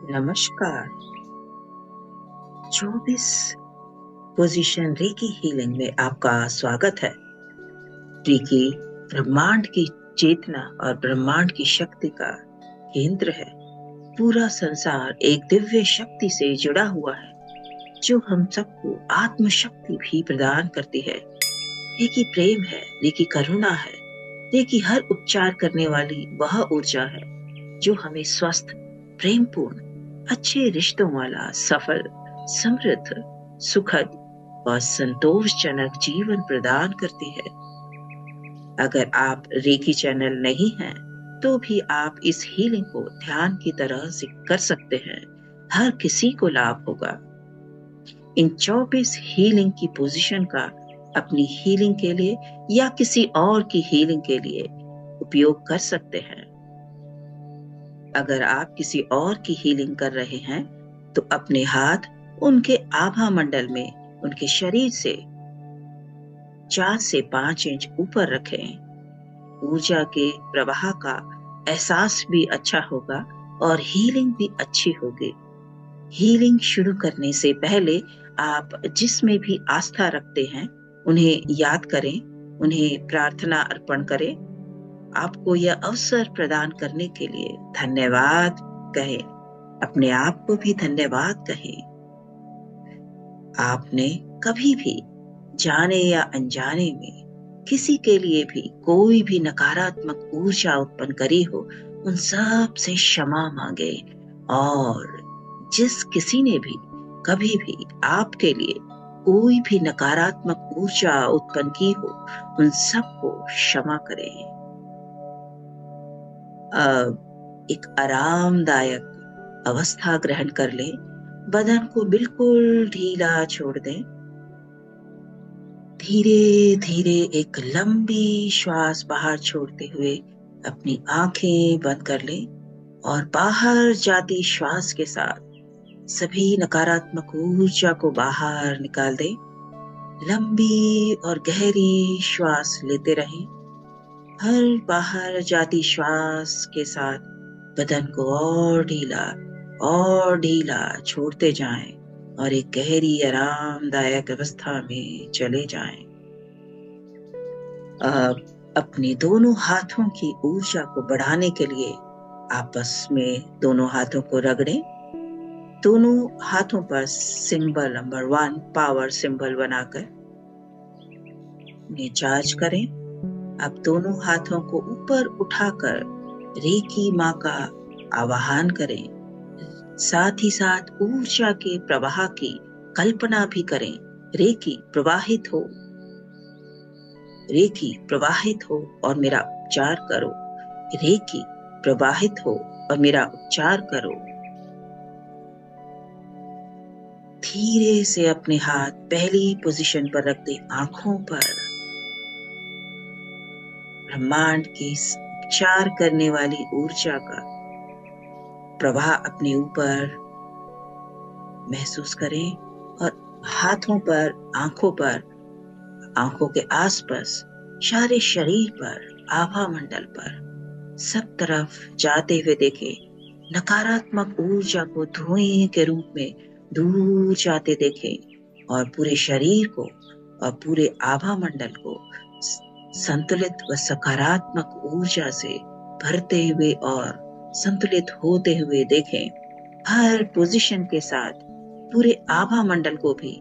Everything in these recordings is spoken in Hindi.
नमस्कार। 24 पोजीशन रेकी हीलिंग में आपका स्वागत है। रेकी ब्रह्मांड की चेतना और ब्रह्मांड की शक्ति का केंद्र है। पूरा संसार एक दिव्य शक्ति से जुड़ा हुआ है जो हम सबको आत्म शक्ति भी प्रदान करती है। रेकी प्रेम है, रेकी करुणा है, रेकी हर उपचार करने वाली वह ऊर्जा है जो हमें स्वस्थ, प्रेमपूर्ण, अच्छे रिश्तों वाला, सफल, समृद्ध, सुखद और संतोषजनक जीवन प्रदान करती है। अगर आप रेकी चैनल नहीं हैं, तो भी आप इस हीलिंग को ध्यान की तरह से कर सकते हैं। हर किसी को लाभ होगा। इन 24 हीलिंग की पोजीशन का अपनी हीलिंग के लिए या किसी और की हीलिंग के लिए उपयोग कर सकते हैं। अगर आप किसी और की हीलिंग कर रहे हैं, तो अपने हाथ उनके आभा मंडल में उनके शरीर से 4 से 5 इंच ऊपर रखें। ऊर्जा के प्रवाह का एहसास भी अच्छा होगा और हीलिंग भी अच्छी होगी। हीलिंग शुरू करने से पहले आप जिसमें भी आस्था रखते हैं, उन्हें याद करें, उन्हें प्रार्थना अर्पण करें। आपको यह अवसर प्रदान करने के लिए धन्यवाद कहें। अपने आप को भी धन्यवाद कहें। आपने कभी भी जाने या अनजाने में किसी के लिए भी कोई भी नकारात्मक ऊर्जा उत्पन्न करी हो, उन सब से क्षमा मांगे। और जिस किसी ने भी कभी भी आपके लिए कोई भी नकारात्मक ऊर्जा उत्पन्न की हो, उन सबको क्षमा करें। एक आरामदायक अवस्था ग्रहण कर लें। बदन को बिल्कुल ढीला छोड़ दें। धीरे धीरे एक लंबी श्वास बाहर छोड़ते हुए अपनी आंखें बंद कर लें और बाहर जाती श्वास के साथ सभी नकारात्मक ऊर्जा को बाहर निकाल दें। लंबी और गहरी श्वास लेते रहें। हर बाहर जाती श्वास के साथ बदन को और ढीला छोड़ते जाएं और एक गहरी आरामदायक अवस्था में चले जाएं। अब अपने दोनों हाथों की ऊर्जा को बढ़ाने के लिए आपस में दोनों हाथों को रगड़ें। दोनों हाथों पर सिंबल नंबर 1 पावर सिंबल बनाकर उन्हें चार्ज करें। अब दोनों हाथों को ऊपर उठाकर रेकी माँ का आवाहन करें। साथ ही साथ ऊर्जा के प्रवाह की कल्पना भी करें। रेकी प्रवाहित हो, रेकी प्रवाहित हो और मेरा उपचार करो। रेकी प्रवाहित हो और मेरा उपचार करो। धीरे से अपने हाथ पहली पोजीशन पर रख दें, आंखों पर। ब्रह्मांड की उपचार करने वाली ऊर्जा का प्रवाह अपने ऊपर महसूस करें और हाथों पर, आंखों के आसपास, सारे शरीर पर, आभा मंडल पर, सब तरफ जाते हुए देखें। नकारात्मक ऊर्जा को धुएं के रूप में दूर जाते देखें और पूरे शरीर को और पूरे आभा मंडल को संतुलित व सकारात्मक ऊर्जा से भरते हुए और संतुलित होते हुए देखें। हर पोजीशन के साथ पूरे आभा मंडल को भी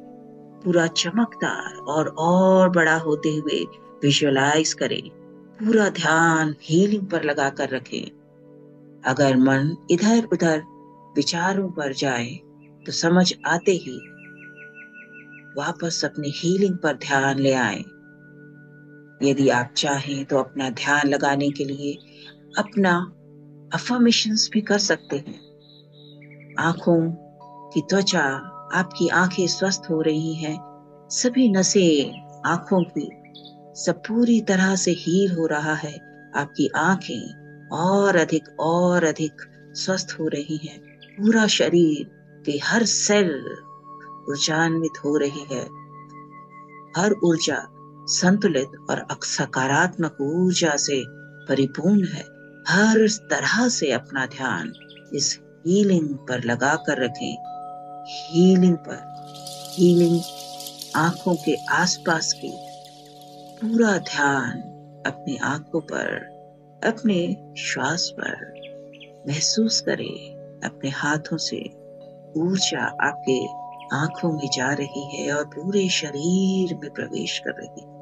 पूरा चमकदार और बड़ा होते हुए विजुअलाइज करें। पूरा ध्यान हीलिंग पर लगाकर रखें। अगर मन इधर उधर विचारों पर जाए तो समझ आते ही वापस अपनी हीलिंग पर ध्यान ले आएं। यदि आप चाहें तो अपना ध्यान लगाने के लिए अपना अफर्मेशंस भी कर सकते हैं। आंखों की त्वचा, आपकी आंखें स्वस्थ हो रही हैं। सभी नसें आंखों की सब पूरी तरह से हील हो रहा है। आपकी आंखें और अधिक स्वस्थ हो रही हैं। पूरा शरीर के हर सेल ऊर्जान्वित हो रही है। हर ऊर्जा संतुलित और सकारात्मक ऊर्जा से परिपूर्ण है। हर तरह से अपना ध्यान इस हीलिंग पर लगा कर रखें। हीलिंग पर, हीलिंग आंखों के आसपास की। पूरा ध्यान अपनी आंखों पर, अपने श्वास पर महसूस करें। अपने हाथों से ऊर्जा आपके आंखों में जा रही है और पूरे शरीर में प्रवेश कर रही है।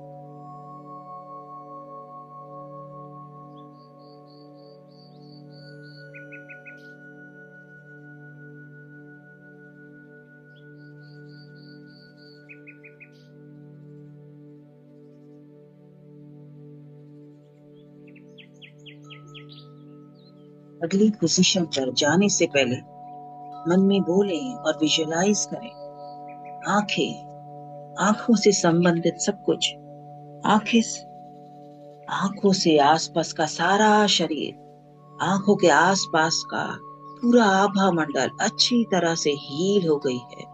अगली पोजीशन पर जाने से पहले मन में बोलें और विजुअलाइज करें। आंखों से संबंधित सब कुछ, आंखों से आसपास का सारा शरीर, आंखों के आसपास का पूरा आभा मंडल अच्छी तरह से हील हो गई है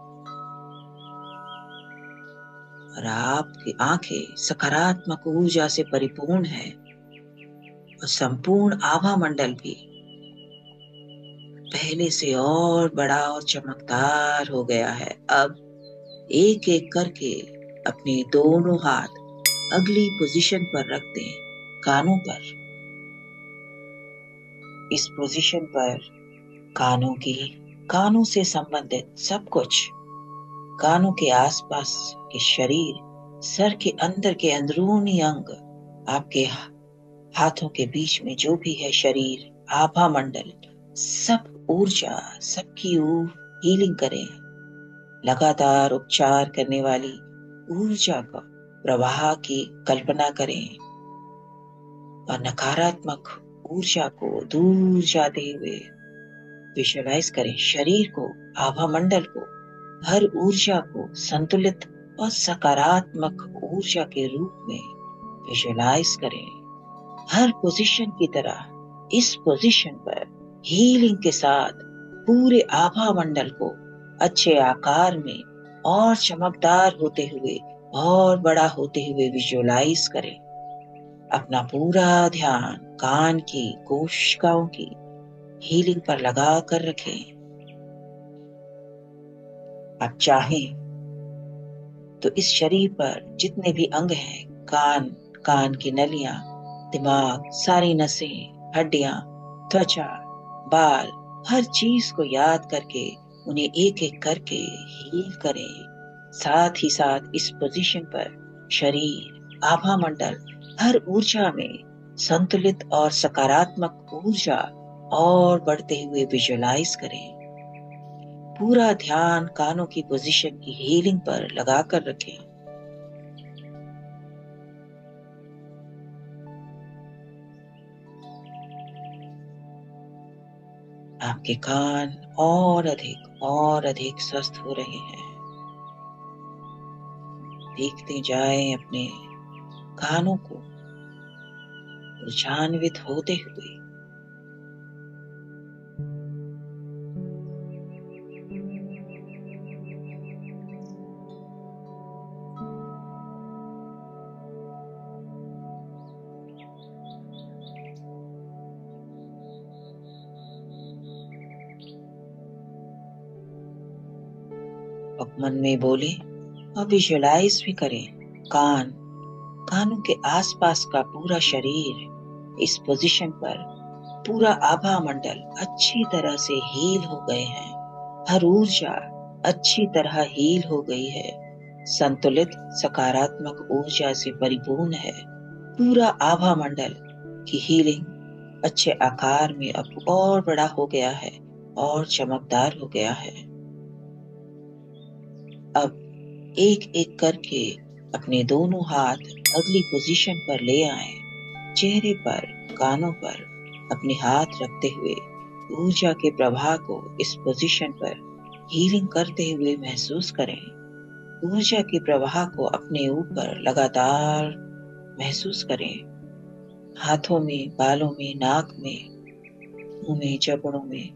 और आपकी आंखें सकारात्मक ऊर्जा से परिपूर्ण है और संपूर्ण आभा मंडल भी पहले से और बड़ा और चमकदार हो गया है। अब एक एक करके अपने दोनों हाथ अगली पोजीशन पर रख दें, कानों पर। इस पोजीशन पर कानों से संबंधित सब कुछ, कानों के आसपास के शरीर, सर के अंदर के अंदरूनी अंग, आपके हाथों के बीच में जो भी है शरीर, आभा मंडल, सब ऊर्जा, सबकी हीलिंग करें। लगातार उपचार करने वाली ऊर्जा का प्रवाह की कल्पना करें और नकारात्मक ऊर्जा को दूर जाते हुए विजुअलाइज करें। शरीर को, आभा मंडल को, हर ऊर्जा को संतुलित और सकारात्मक ऊर्जा के रूप में विजुअलाइज करें। हर पोजीशन की तरह इस पोजीशन पर हीलिंग के साथ पूरे आभा मंडल को अच्छे आकार में और चमकदार होते हुए और बड़ा होते हुए विजुअलाइज करें। अपना पूरा ध्यान कान की कोशिकाओं की हीलिंग पर लगा कर रखें। आप चाहें तो इस शरीर पर जितने भी अंग हैं, कान की नलियां, दिमाग, सारी नसें, हड्डियां, त्वचा, बाल, हर चीज को याद करके उन्हें एक एक करके हील करें। साथ ही साथ इस पोजीशन पर शरीर, आभा मंडल, हर ऊर्जा में संतुलित और सकारात्मक ऊर्जा और बढ़ते हुए विजुअलाइज करें। पूरा ध्यान कानों की पोजीशन की हीलिंग पर लगा कर रखें। आपके कान और अधिक स्वस्थ हो रहे हैं। देखते जाएं अपने कानों को ऊर्जान्वित होते हुए। अब मन में बोले और विजुअलाइज भी करें। कानों के आसपास का पूरा शरीर इस पोजीशन पर, पूरा आभा मंडल अच्छी तरह से हील हो गए हैं। हर ऊर्जा अच्छी तरह हील हो गई है, संतुलित सकारात्मक ऊर्जा से परिपूर्ण है। पूरा आभा मंडल की हीलिंग अच्छे आकार में अब और बड़ा हो गया है और चमकदार हो गया है। अब एक एक करके अपने दोनों हाथ अगली पोजीशन पर ले आएं। चेहरे पर, कानों पर अपने हाथ रखते हुए ऊर्जा के प्रवाह को इस पोजीशन पर हीलिंग करते हुए महसूस करें। ऊर्जा के प्रवाह को अपने ऊपर लगातार महसूस करें। हाथों में, बालों में, नाक में, मुंह में, जबड़ों में,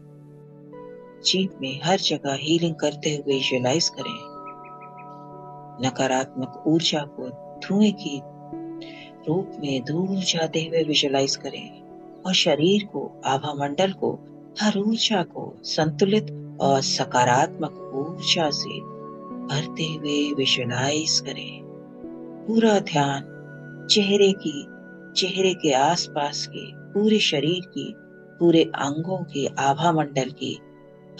जीभ में, हर जगह हीलिंग करते हुए विजुअलाइज करें। नकारात्मक ऊर्जा को धुएं की रूप में दूर जाते हुए विजुअलाइज करें और शरीर को, आभा मंडल को हर ऊर्जा को संतुलित और सकारात्मक ऊर्जा से भरते हुए विजुअलाइज करें। पूरा ध्यान चेहरे के आसपास के पूरे शरीर की, पूरे अंगों के आभा मंडल की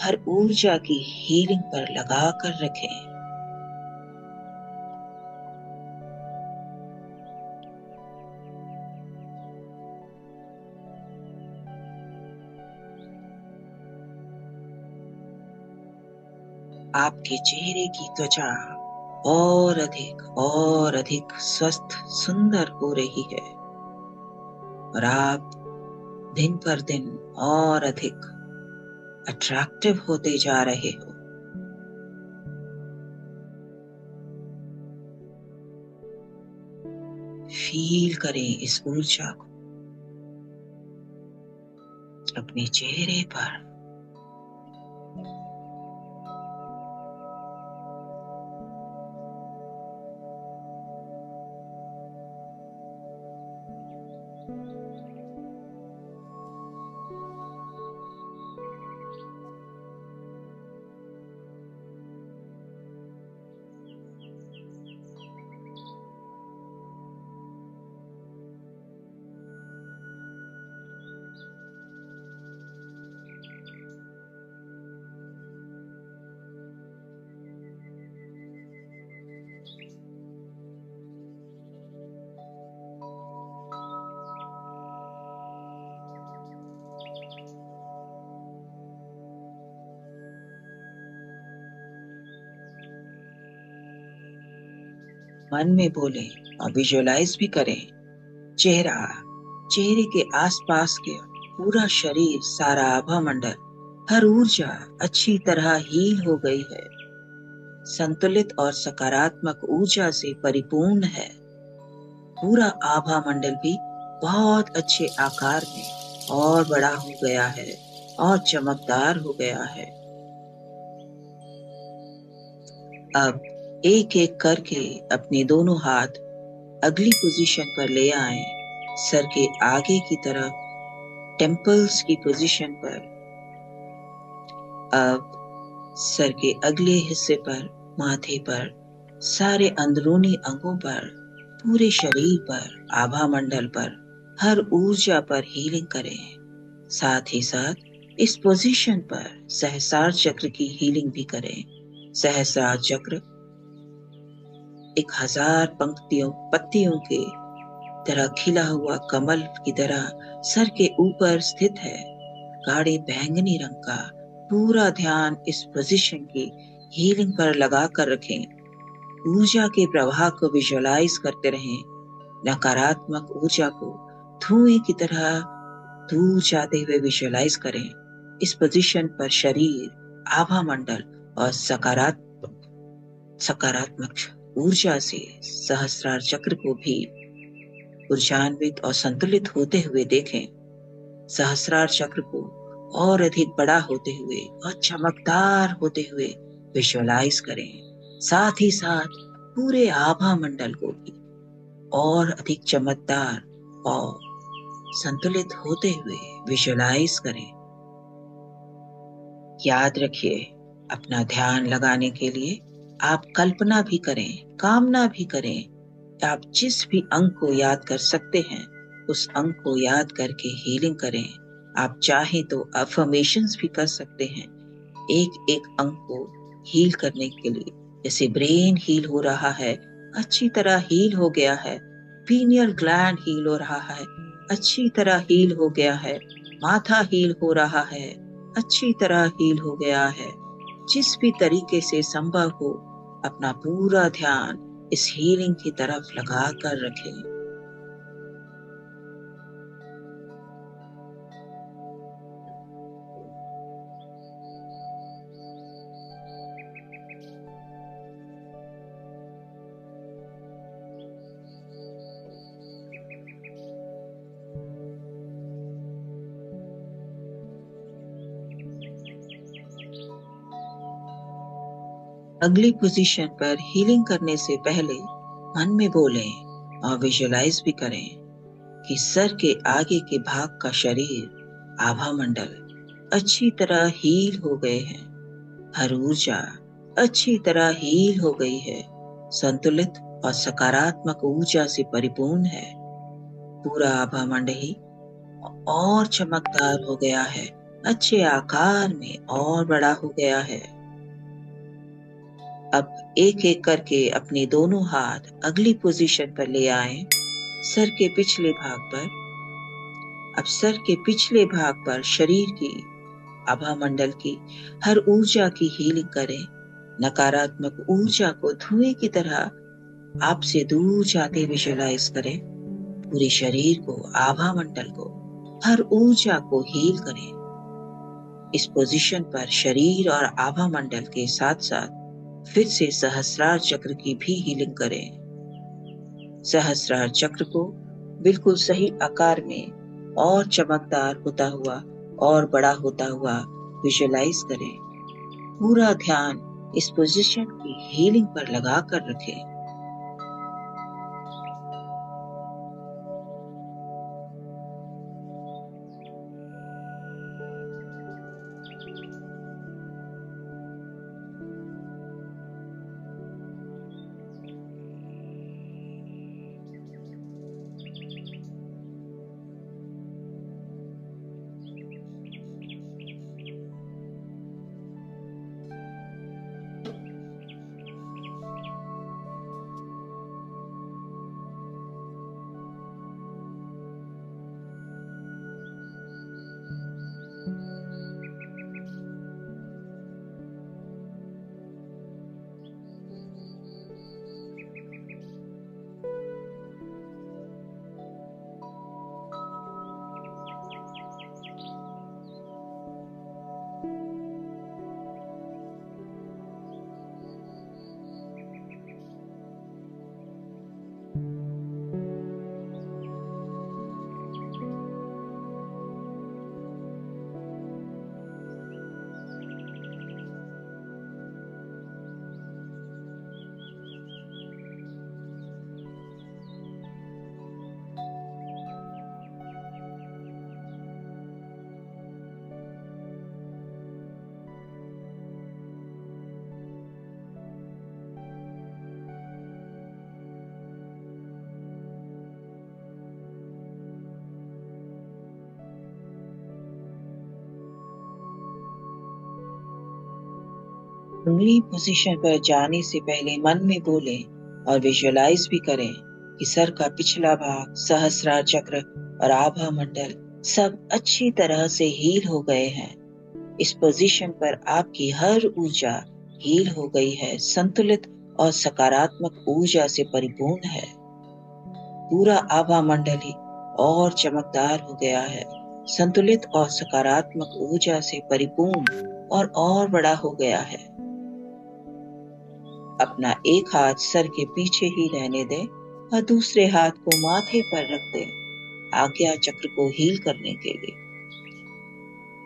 हर ऊर्जा की हीलिंग पर लगा कर रखें। आपके चेहरे की त्वचा और अधिक स्वस्थ सुंदर हो रही है और आप दिन पर दिन और अधिक अट्रैक्टिव होते जा रहे हो। फील करें इस ऊर्जा को अपने चेहरे पर। मन में बोले और विजुअलाइज भी करें। चेहरे के आसपास के पूरा शरीर, सारा आभा मंडल, हर ऊर्जा अच्छी तरह हील हो गई है, संतुलित और सकारात्मक ऊर्जा से परिपूर्ण है। पूरा आभा मंडल भी बहुत अच्छे आकार में और बड़ा हो गया है और चमकदार हो गया है। अब एक एक करके अपने दोनों हाथ अगली पोजीशन पर ले आएं। सर के आगे की तरफ, टेम्पल्स की पोजीशन पर। अब सर के अगले हिस्से पर, माथे पर, सारे अंदरूनी अंगों पर, पूरे शरीर पर, आभा मंडल पर, हर ऊर्जा पर हीलिंग करें। साथ ही साथ इस पोजीशन पर सहस्रार चक्र की हीलिंग भी करें। सहस्रार चक्र 1000 पत्तियों के तरह खिला हुआ कमल की तरह सर के ऊपर स्थित है, गाढ़े बैंगनी रंग का। पूरा ध्यान इस पोजीशन की हीलिंग पर लगा कर रखें। ऊर्जा के प्रवाह को विजुअलाइज करते रहें। नकारात्मक ऊर्जा को धुएं की तरह दूर जाते हुए विजुअलाइज करें। इस पोजीशन पर शरीर, आभा मंडल और सकारात्मक ऊर्जा से सहस्रार चक्र को भी ऊर्जान्वित और संतुलित होते हुए देखें। सहस्रार चक्र को और अधिक बड़ा होते हुए और चमकदार होते हुए विजुअलाइज करें। साथ ही साथ पूरे आभा मंडल को भी और अधिक चमकदार और संतुलित होते हुए विजुअलाइज करें। याद रखिए, अपना ध्यान लगाने के लिए आप कल्पना भी करें, कामना भी करें। आप जिस भी अंग को याद कर सकते हैं, उस अंग को याद करके हीलिंग करें। आप चाहें तो अफर्मेशंस भी कर सकते हैं एक एक अंग को हील करने के लिए। जैसे ब्रेन हील हो रहा है, अच्छी तरह हील हो गया है। पीनियल ग्लैंड हील हो रहा है, अच्छी तरह हील हो गया है। माथा हील हो रहा है, अच्छी तरह हील हो गया है। जिस भी तरीके से संभव हो, अपना पूरा ध्यान इस हीलिंग की तरफ लगा कर रखें। अगली पोजीशन पर हीलिंग करने से पहले मन में बोलें और विजुअलाइज भी करें कि सर के आगे के भाग का शरीर, आभा मंडल अच्छी तरह हील हो गए हैं। हर ऊर्जा अच्छी तरह हील हो गई है, संतुलित और सकारात्मक ऊर्जा से परिपूर्ण है। पूरा आभा मंडली और चमकदार हो गया है, अच्छे आकार में और बड़ा हो गया है। अब एक एक करके अपने दोनों हाथ अगली पोजीशन पर ले आएं, सर के पिछले भाग पर। अब सर के पिछले भाग पर शरीर की, आभा मंडल की हर ऊर्जा की हीलिंग करें। नकारात्मक ऊर्जा को धुएं की तरह आपसे दूर जाते विजुअलाइज करें। पूरे शरीर को, आभा मंडल को, हर ऊर्जा को हील करें। इस पोजीशन पर शरीर और आभा मंडल के साथ साथ फिर से सहस्रार चक्र की भी हीलिंग करें। सहस्रार चक्र को बिल्कुल सही आकार में और चमकदार होता हुआ और बड़ा होता हुआ विजुअलाइज करें। पूरा ध्यान इस पोजीशन की हीलिंग पर लगा कर रखें। अगली पोजीशन पर जाने से पहले मन में बोलें और विजुअलाइज भी करें कि सर का पिछला भाग, सहस्रार चक्र और आभा मंडल सब अच्छी तरह से हील हो गए हैं। इस पोजीशन पर आपकी हर ऊर्जा हील हो गई है, संतुलित और सकारात्मक ऊर्जा से परिपूर्ण है। पूरा आभा मंडल ही और चमकदार हो गया है, संतुलित और सकारात्मक ऊर्जा से परिपूर्ण और बड़ा हो गया है। अपना एक हाथ सर के पीछे ही रहने दें और दूसरे हाथ को माथे पर रख दें, आज्ञा चक्र को हील करने के लिए।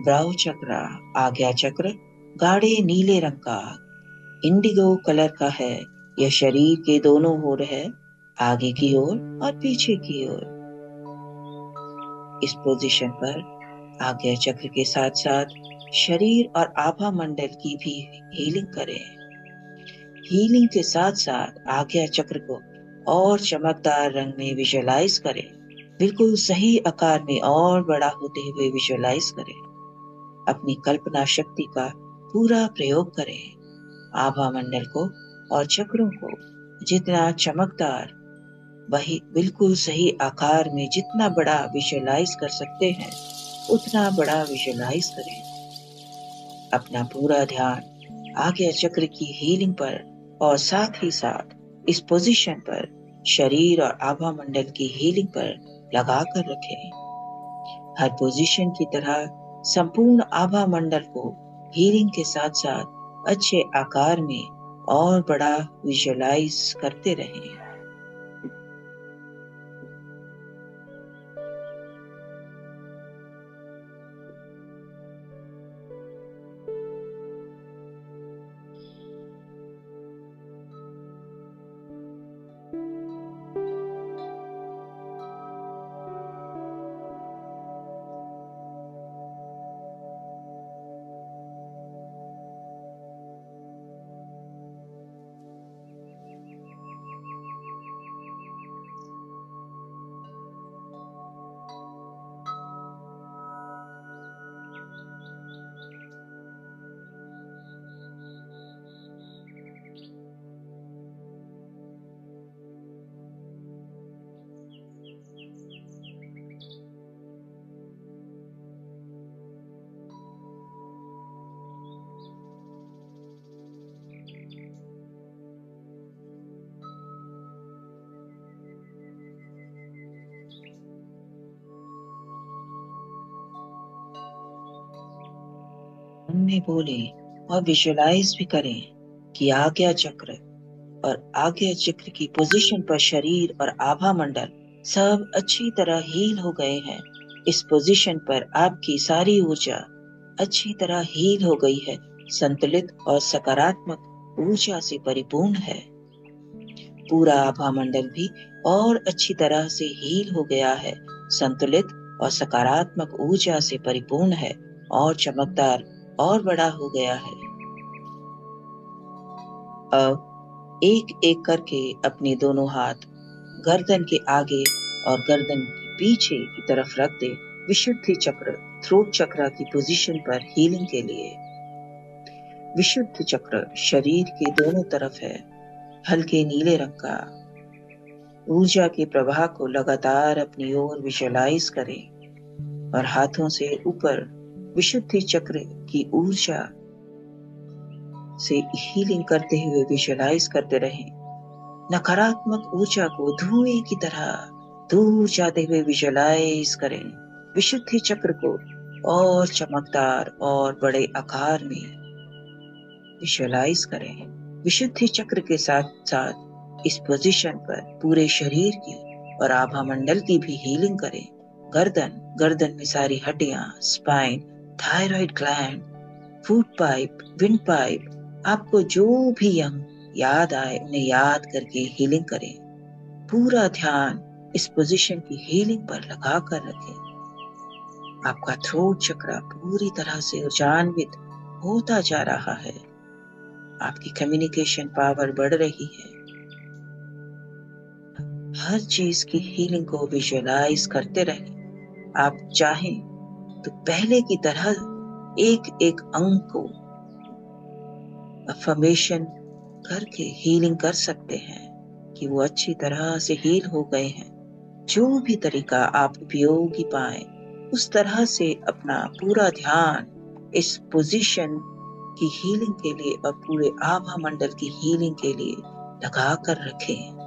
ब्राउ चक्र, आज्ञा चक्र गाढ़े नीले रंग का, इंडिगो कलर का है। यह शरीर के दोनों ओर है, आगे की ओर और पीछे की ओर। इस पोजीशन पर आज्ञा चक्र के साथ साथ शरीर और आभा मंडल की भी हीलिंग करें। हीलिंग के साथ साथ आज्ञा चक्र को और चमकदार रंग में विजुअलाइज करें। बिल्कुल सही आकार में और बड़ा होते हुए विजुअलाइज करें। अपनी कल्पना शक्ति का पूरा प्रयोग करें। आभा मंडल को और चक्रों को जितना चमकदार, वही बिल्कुल सही आकार में जितना बड़ा विजुअलाइज कर सकते हैं उतना बड़ा विजुअलाइज करें। अपना पूरा ध्यान आज्ञा चक्र की हीलिंग पर और साथ ही साथ इस पोजीशन पर शरीर और आभा मंडल की हीलिंग पर लगा कर रखें। हर पोजीशन की तरह संपूर्ण आभा मंडल को हीलिंग के साथ साथ अच्छे आकार में और बड़ा विजुअलाइज करते रहें। मन में बोले और विजुलाइज भी करें कि आज्ञा चक्र और आज्ञा चक्र की पोजीशन पर शरीर और आभा मंडल सब अच्छी तरह हील हो गए हैं। इस पोजीशन पर आपकी सारी ऊर्जा अच्छी तरह हील हो गई है, संतुलित और सकारात्मक ऊर्जा से परिपूर्ण है। पूरा आभा मंडल भी और अच्छी तरह से हील हो गया है, संतुलित और सकारात्मक ऊर्जा से परिपूर्ण है और चमकदार और बड़ा हो गया है। अब एक एक करके अपने दोनों हाथ गर्दन के आगे और गर्दन के पीछे की तरफ रख दे। विशुद्धि चक्र थ्रोट चक्र की पोजीशन पर हीलिंग के लिए। विशुद्ध चक्र शरीर के दोनों तरफ है, हल्के नीले रंग का। ऊर्जा के प्रवाह को लगातार अपनी ओर विजुअलाइज करें और हाथों से ऊपर विशुद्धि चक्र की ऊर्जा से हीलिंग करते हुए विजुअलाइज करते रहें। नकारात्मक ऊर्जा को धुएं की तरह दूर जाते हुए विजुअलाइज करें। विशुद्धि चक्र को और चमकदार और बड़े आकार में विजुअलाइज करें। विशुद्धि चक्र के साथ साथ इस पोजीशन पर पूरे शरीर की और आभा मंडल की भी हीलिंग करें। गर्दन में सारी हड्डियां, spine, thyroid gland, food pipe, wind pipe, आपको जो भी अंग याद आए उन्हें याद करके हीलिंग करें। पूरा ध्यान इस पोजीशन की हीलिंग पर लगा कर रखें। आपका थ्रोट चक्र पूरी तरह से ऊर्जान्वित होता जा रहा है। आपकी कम्युनिकेशन पावर बढ़ रही है। हर चीज की हीलिंग को विजुअलाइज करते रहें। आप चाहें तो पहले की तरह एक एक अंग को अफर्मेशन करके हीलिंग कर सकते हैं कि वो अच्छी तरह से हील हो गए हैं। जो भी तरीका आप उपयोगी पाए उस तरह से अपना पूरा ध्यान इस पोजीशन की हीलिंग के लिए और पूरे आभा मंडल की हीलिंग के लिए लगा कर रखें।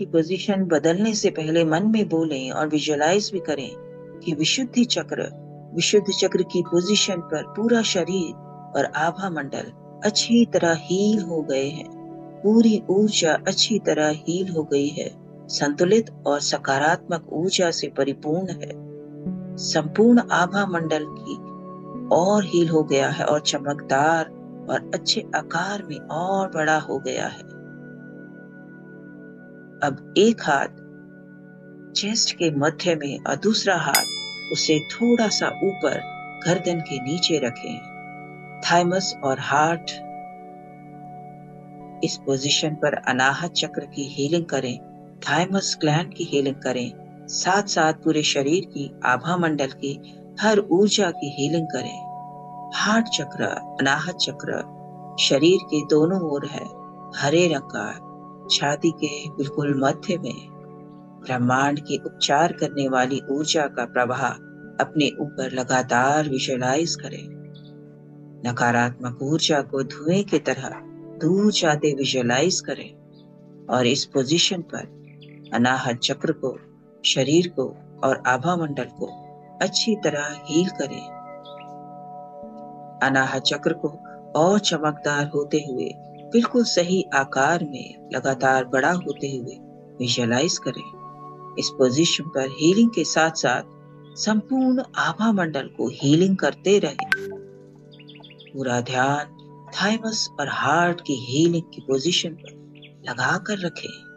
की पोजीशन बदलने से पहले मन में बोलें और विजुअलाइज भी करें कि विशुद्धि चक्र की पोजीशन पर पूरा शरीर और आभा मंडल अच्छी तरह हील हो गए हैं। पूरी ऊर्जा अच्छी तरह हील हो गई है, संतुलित और सकारात्मक ऊर्जा से परिपूर्ण है। संपूर्ण आभा मंडल की और हील हो गया है और चमकदार और अच्छे आकार में और बड़ा हो गया है। अब एक हाथ चेस्ट के मध्य में और दूसरा हाथ उसे थोड़ा सा ऊपर गर्दन के नीचे रखें। थाइमस और हार्ट इस पोजीशन पर अनाहत चक्र की हीलिंग करें, थाइमस ग्लैंड की हीलिंग करें, साथ साथ पूरे शरीर की आभा मंडल की हर ऊर्जा की हीलिंग करें। हार्ट चक्र, अनाहत चक्र शरीर के दोनों ओर है, हरे रंग का, छाती के बिल्कुल मध्य में। ब्रह्मांड के उपचार करने वाली ऊर्जा का प्रवाह अपने ऊपर लगातार विजुअलाइज करें। नकारात्मक ऊर्जा को धुएं की तरह दूर जाते विजुअलाइज करें और इस पोजीशन पर अनाहत चक्र को, शरीर को और आभा मंडल को अच्छी तरह हील करें। अनाहत चक्र को और चमकदार होते हुए बिल्कुल सही आकार में लगातार बड़ा होते हुए विजुअलाइज करें। इस पोजीशन पर हीलिंग के साथ साथ संपूर्ण आभा मंडल को हीलिंग करते रहें। पूरा ध्यान थाइमस और हार्ट की हीलिंग की पोजीशन पर लगा कर रखें।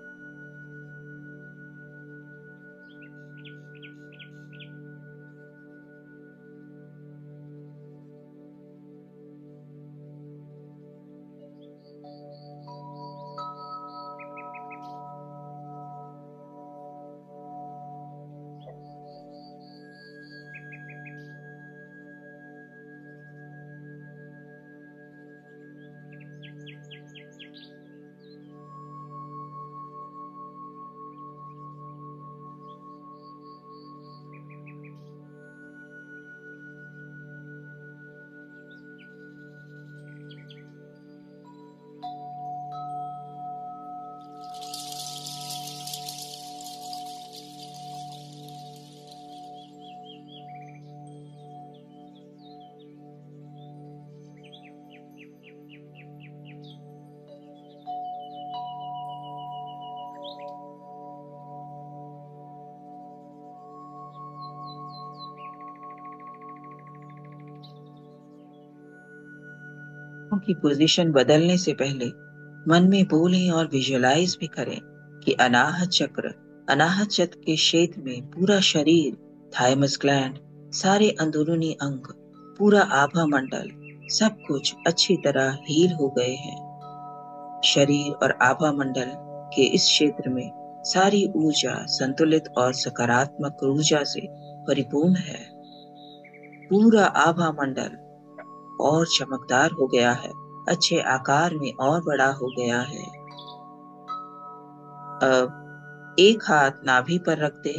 की पोजीशन बदलने से पहले मन में बोलें और विजुअलाइज भी करें कि अनाहत चक्र के क्षेत्र में पूरा शरीर, थाइमस ग्लैंड, सारे अंदरूनी अंग, पूरा आभा मंडल, सब कुछ अच्छी तरह हील हो गए हैं। शरीर और आभा मंडल के इस क्षेत्र में सारी ऊर्जा संतुलित और सकारात्मक ऊर्जा से परिपूर्ण है। पूरा आभा मंडल और चमकदार हो गया है, अच्छे आकार में और बड़ा हो गया है। अब एक हाथ नाभि पर रख दे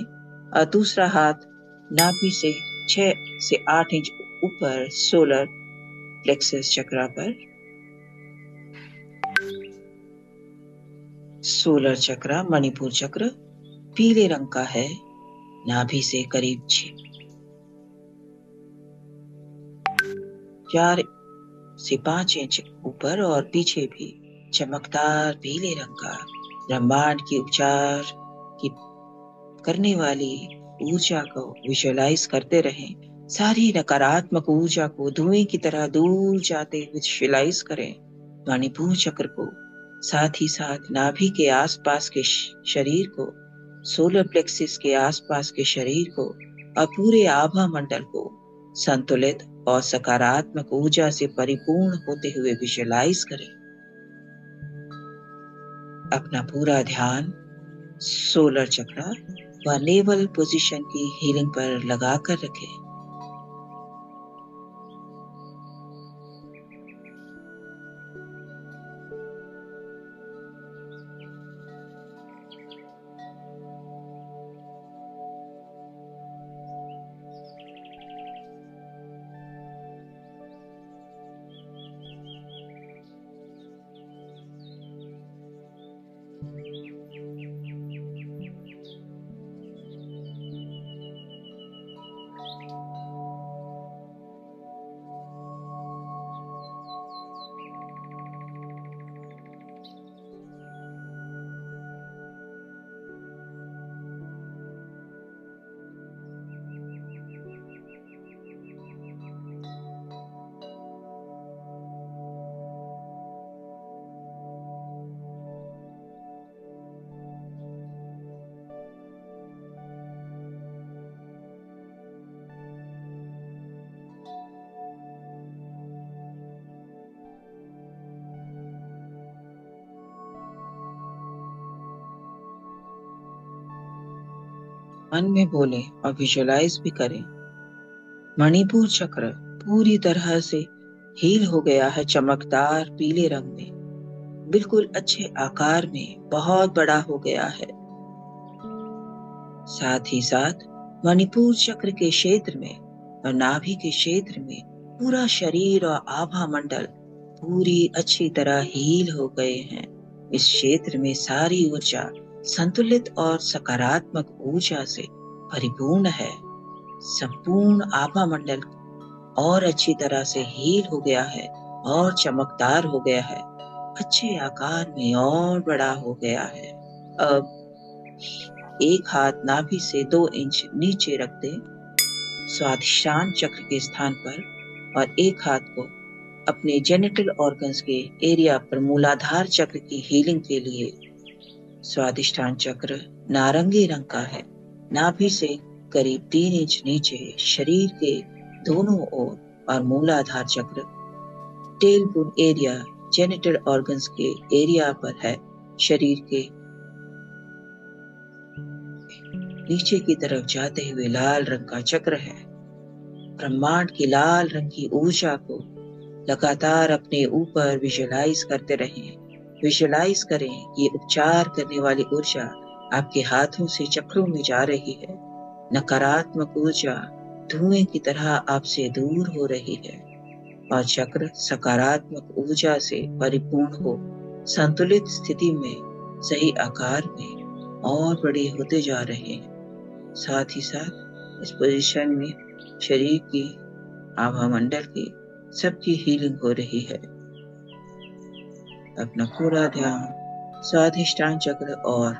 और दूसरा हाथ नाभि से 6 से 8 इंच ऊपर सोलर प्लेक्सस चक्र पर। सोलर चक्र, मणिपुर चक्र पीले रंग का है, नाभि से करीब 4 से 5 इंच ऊपर और पीछे भी चमकदार पीले रंग का ब्रह्मांड की उपचार की करने वाली ऊर्जा को विजुअलाइज करते रहें। सारी नकारात्मक ऊर्जा को धुएं की तरह दूर जाते विजुअलाइज करें। मणिपुर चक्र को, साथ ही साथ नाभि के आसपास के शरीर को, सोलर प्लेक्सिस के आसपास के शरीर को और पूरे आभा मंडल को संतुलित और सकारात्मक ऊर्जा से परिपूर्ण होते हुए विजुअलाइज करें। अपना पूरा ध्यान सोलर चक्र व नेवल पोजीशन की हीलिंग पर लगाकर रखें। मन में बोले और विजुअलाइज भी करें। मणिपुर चक्र पूरी तरह से हील हो गया है, चमकदार पीले रंग में, बिल्कुल अच्छे आकार में बहुत बड़ा हो गया है। साथ ही साथ मणिपुर चक्र के क्षेत्र में और नाभि के क्षेत्र में पूरा शरीर और आभा मंडल पूरी अच्छी तरह हील हो गए हैं। इस क्षेत्र में सारी ऊर्जा संतुलित और सकारात्मक ऊर्जा से परिपूर्ण है। संपूर्ण आभा मंडल और अच्छी तरह से हील हो गया है और चमकदार हो गया है, अच्छे आकार में और बड़ा हो गया है। अब एक हाथ नाभि से 2 इंच नीचे रख दे स्वादिष्टान चक्र के स्थान पर और एक हाथ को अपने जेनिटल ऑर्गन्स के एरिया पर मूलाधार चक्र की हीलिंग के लिए। स्वादिष्टान चक्र नारंगी रंग का है, नाभि से करीब 3 इंच नीचे शरीर के दोनों ओर और मूलाधार चक्र टेलबोन एरिया जेनिटल ऑर्गन्स के एरिया पर है। शरीर के नीचे की तरफ जाते हुए लाल रंग का चक्र है। ब्रह्मांड की लाल रंग की ऊर्जा को लगातार अपने ऊपर विजुअलाइज करते रहें। विजुअलाइज करें ये उपचार करने वाली ऊर्जा आपके हाथों से चक्रों में जा रही है। नकारात्मक ऊर्जा धुएं की तरह आपसे दूर हो रही है और चक्र सकारात्मक ऊर्जा से परिपूर्ण हो संतुलित स्थिति में सही आकार में और बड़े होते जा रहे हैं। साथ ही साथ इस पोजीशन में शरीर की आभा मंडल की सबकी हीलिंग हो रही है। अपना पूरा ध्यान स्वाधिष्ठान चक्र और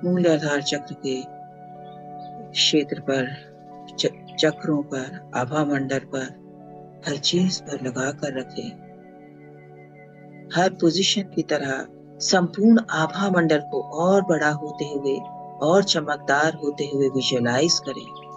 मूलाधार चक्र के क्षेत्र पर, चक्रों पर, आभा मंडल पर, हर चीज पर लगा कर रखें। हर पोजीशन की तरह संपूर्ण आभा मंडल को और बड़ा होते हुए और चमकदार होते हुए विजुअलाइज करें।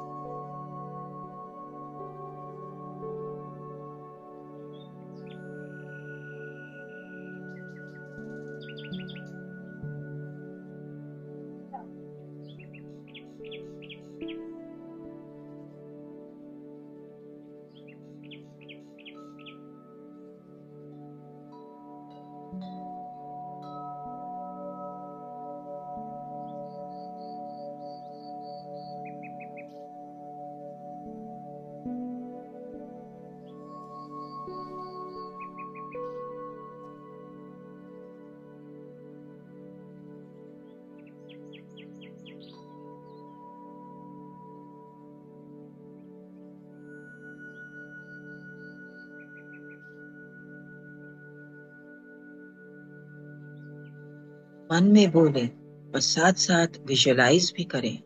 मन में बोलें और साथ साथ विजुअलाइज भी करें।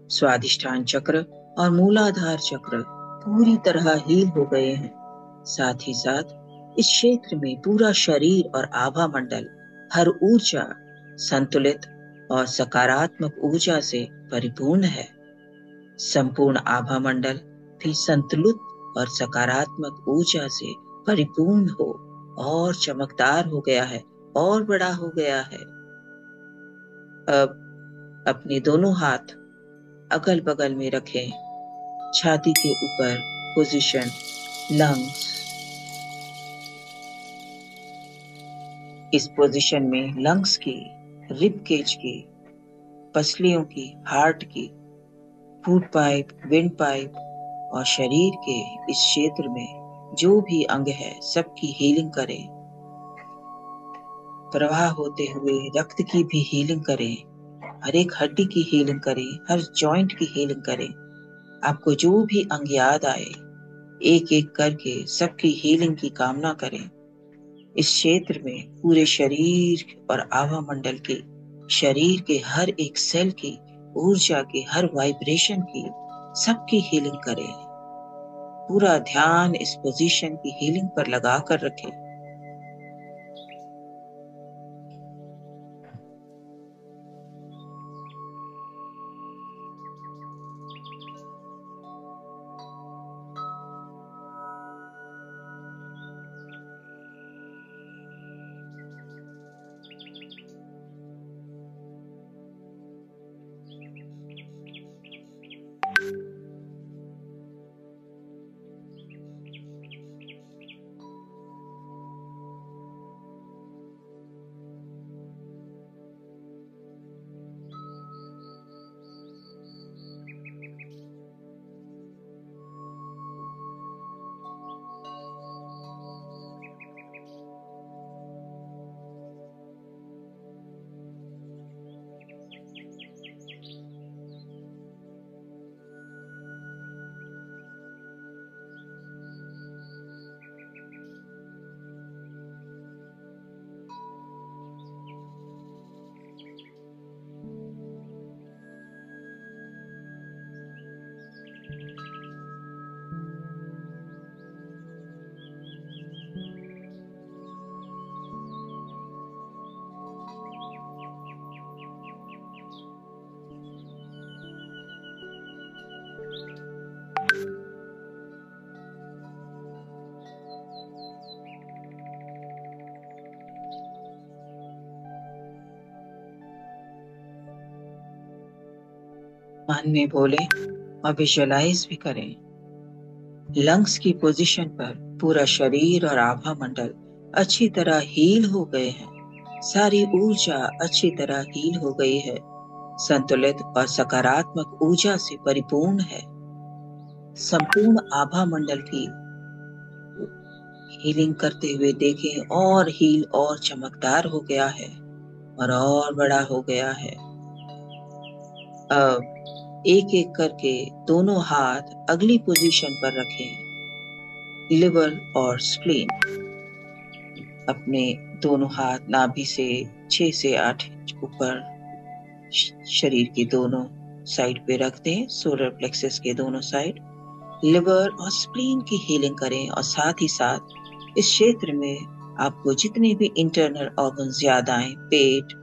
स्वादिष्ठान चक्र और मूलाधार चक्र पूरी तरह हील हो गए हैं। साथ ही साथ इस क्षेत्र में पूरा शरीर और आभा मंडल हर ऊर्जा संतुलित और सकारात्मक ऊर्जा से परिपूर्ण है। संपूर्ण आभा मंडल भी संतुलित और सकारात्मक ऊर्जा से परिपूर्ण हो और चमकदार हो गया है और बड़ा हो गया है। अब अपने दोनों हाथ अगल बगल में रखें। छाती के ऊपर पोजीशन लंग्स। इस पोजीशन में लंग्स की, रिब केज की, पसलियों की, हार्ट की, फूड पाइप, विंड पाइप और शरीर के इस क्षेत्र में जो भी अंग है सबकी हीलिंग करें। प्रवाह होते हुए रक्त की भी हीलिंग करें। हर एक हड्डी की हीलिंग करें, हर जॉइंट की हीलिंग करें। आपको जो भी अंग याद आए एक एक करके सबकी हीलिंग की कामना करें। इस क्षेत्र में पूरे शरीर और आभा मंडल के, शरीर के हर एक सेल की, ऊर्जा की, हर वाइब्रेशन की, सबकी हीलिंग करें। पूरा ध्यान इस पोजीशन की हीलिंग पर लगा कर रखें। मन में बोलें और विजुअलाइज भी करें। लंग्स की पोजीशन पर पूरा शरीर और आभा मंडल अच्छी तरह हील हो गए हैं। सारी ऊर्जा अच्छी तरह हील हो गई है, संतुलित और सकारात्मक ऊर्जा से परिपूर्ण है। संपूर्ण आभा मंडल की हीलिंग करते हुए देखें और हील और चमकदार हो गया है और बड़ा हो गया है। अब एक एक करके दोनों हाथ अगली पोजीशन पर रखें। लिवर और स्प्लीन। अपने दोनों हाथ नाभि से 6 से 8 इंच ऊपर शरीर के दोनों साइड पे रख दें, सोलर प्लेक्सस के दोनों साइड। लिवर और स्प्लीन की हीलिंग करें और साथ ही साथ इस क्षेत्र में आपको जितने भी इंटरनल ऑर्गन्स याद आए, पेट,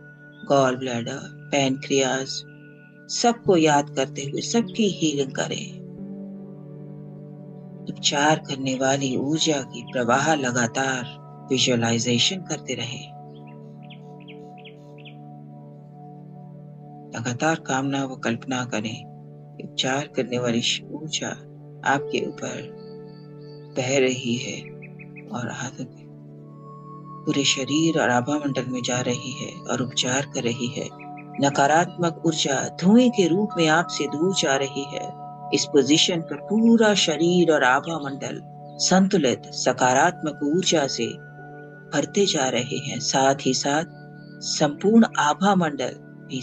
गॉल ब्लैडर, पैनक्रियाज, सबको याद करते हुए सबकी हीलिंग करें। उपचार करने वाली ऊर्जा की प्रवाह लगातार विजुअलाइजेशन करते रहें। लगातार कामना व कल्पना करें। उपचार करने वाली ऊर्जा आपके ऊपर बह रही है और पूरे शरीर और आभा मंडल में जा रही है और उपचार कर रही है। नकारात्मक ऊर्जा धुएं के रूप में आपसे दूर जा रही है। इस पोजीशन पर पूरा शरीर और आभा मंडल संतुलित सकारात्मक ऊर्जा से भरते जा रहे हैं। साथ ही साथ संपूर्ण आभा मंडल भी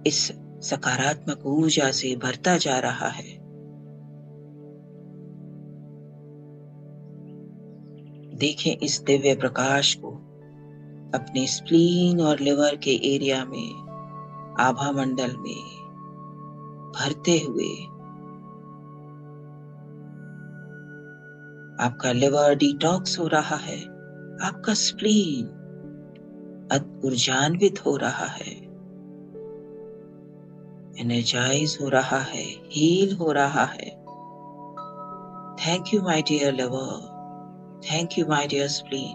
इस सकारात्मक ऊर्जा से भरता जा रहा है। देखें इस दिव्य प्रकाश को अपने स्प्लीन और लिवर के एरिया में, आभा मंडल में भरते हुए। आपका लिवर डिटॉक्स हो रहा है, आपका स्प्लीन ऊर्जान्वित हो रहा है, एनर्जाइज हो रहा है, हील हो रहा है। Thank you my dear liver, thank you, my dear spleen,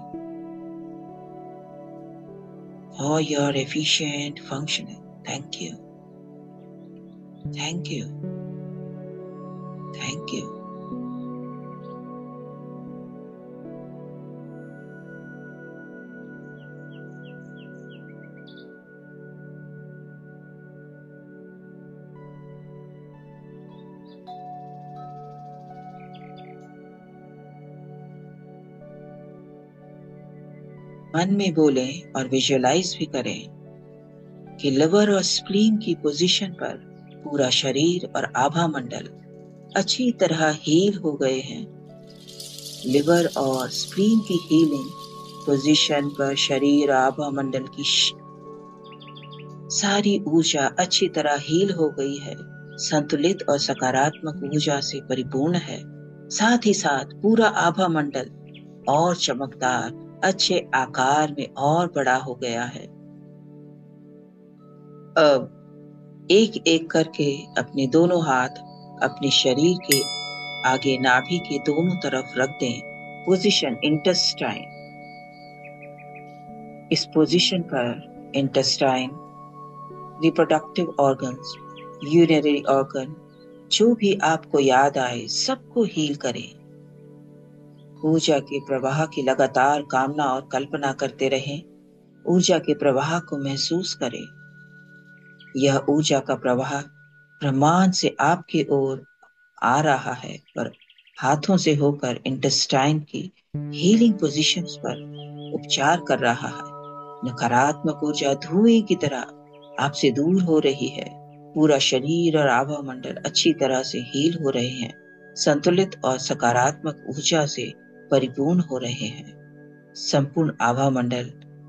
for your efficient functioning. Thank you. Thank you. Thank you. मन में बोलें और विजुअलाइज भी करें कि लिवर और स्प्लीन की पोजीशन पर पूरा शरीर और आभा मंडल अच्छी तरह हील हो गए हैं। लिवर और स्प्लीन की हीलिंग पोजीशन पर शरीर आभा मंडल की सारी ऊर्जा अच्छी तरह हील हो गई है, संतुलित और सकारात्मक ऊर्जा से परिपूर्ण है। साथ ही साथ पूरा आभा मंडल और चमकदार अच्छे आकार में और बड़ा हो गया है। अब एक एक करके अपने दोनों हाथ अपने शरीर के आगे नाभि के दोनों तरफ रख दें। Position intestine. इस पोजीशन पर intestine, reproductive organs, urinary organ, जो भी आपको याद आए सबको हील करें। ऊर्जा के प्रवाह की लगातार कामना और कल्पना करते रहें। ऊर्जा के प्रवाह को महसूस करें। यह ऊर्जा का प्रवाह ब्रह्मांड से आपकी ओर आ रहा है और हाथों से होकर इंटेस्टाइन की हीलिंग पोजीशंस पर उपचार कर रहा है। नकारात्मक ऊर्जा धुएं की तरह आपसे दूर हो रही है। पूरा शरीर और आभा मंडल अच्छी तरह से हील हो रहे हैं, संतुलित और सकारात्मक ऊर्जा से परिपूर्ण हो रहे हैं। संपूर्ण आभा मंडल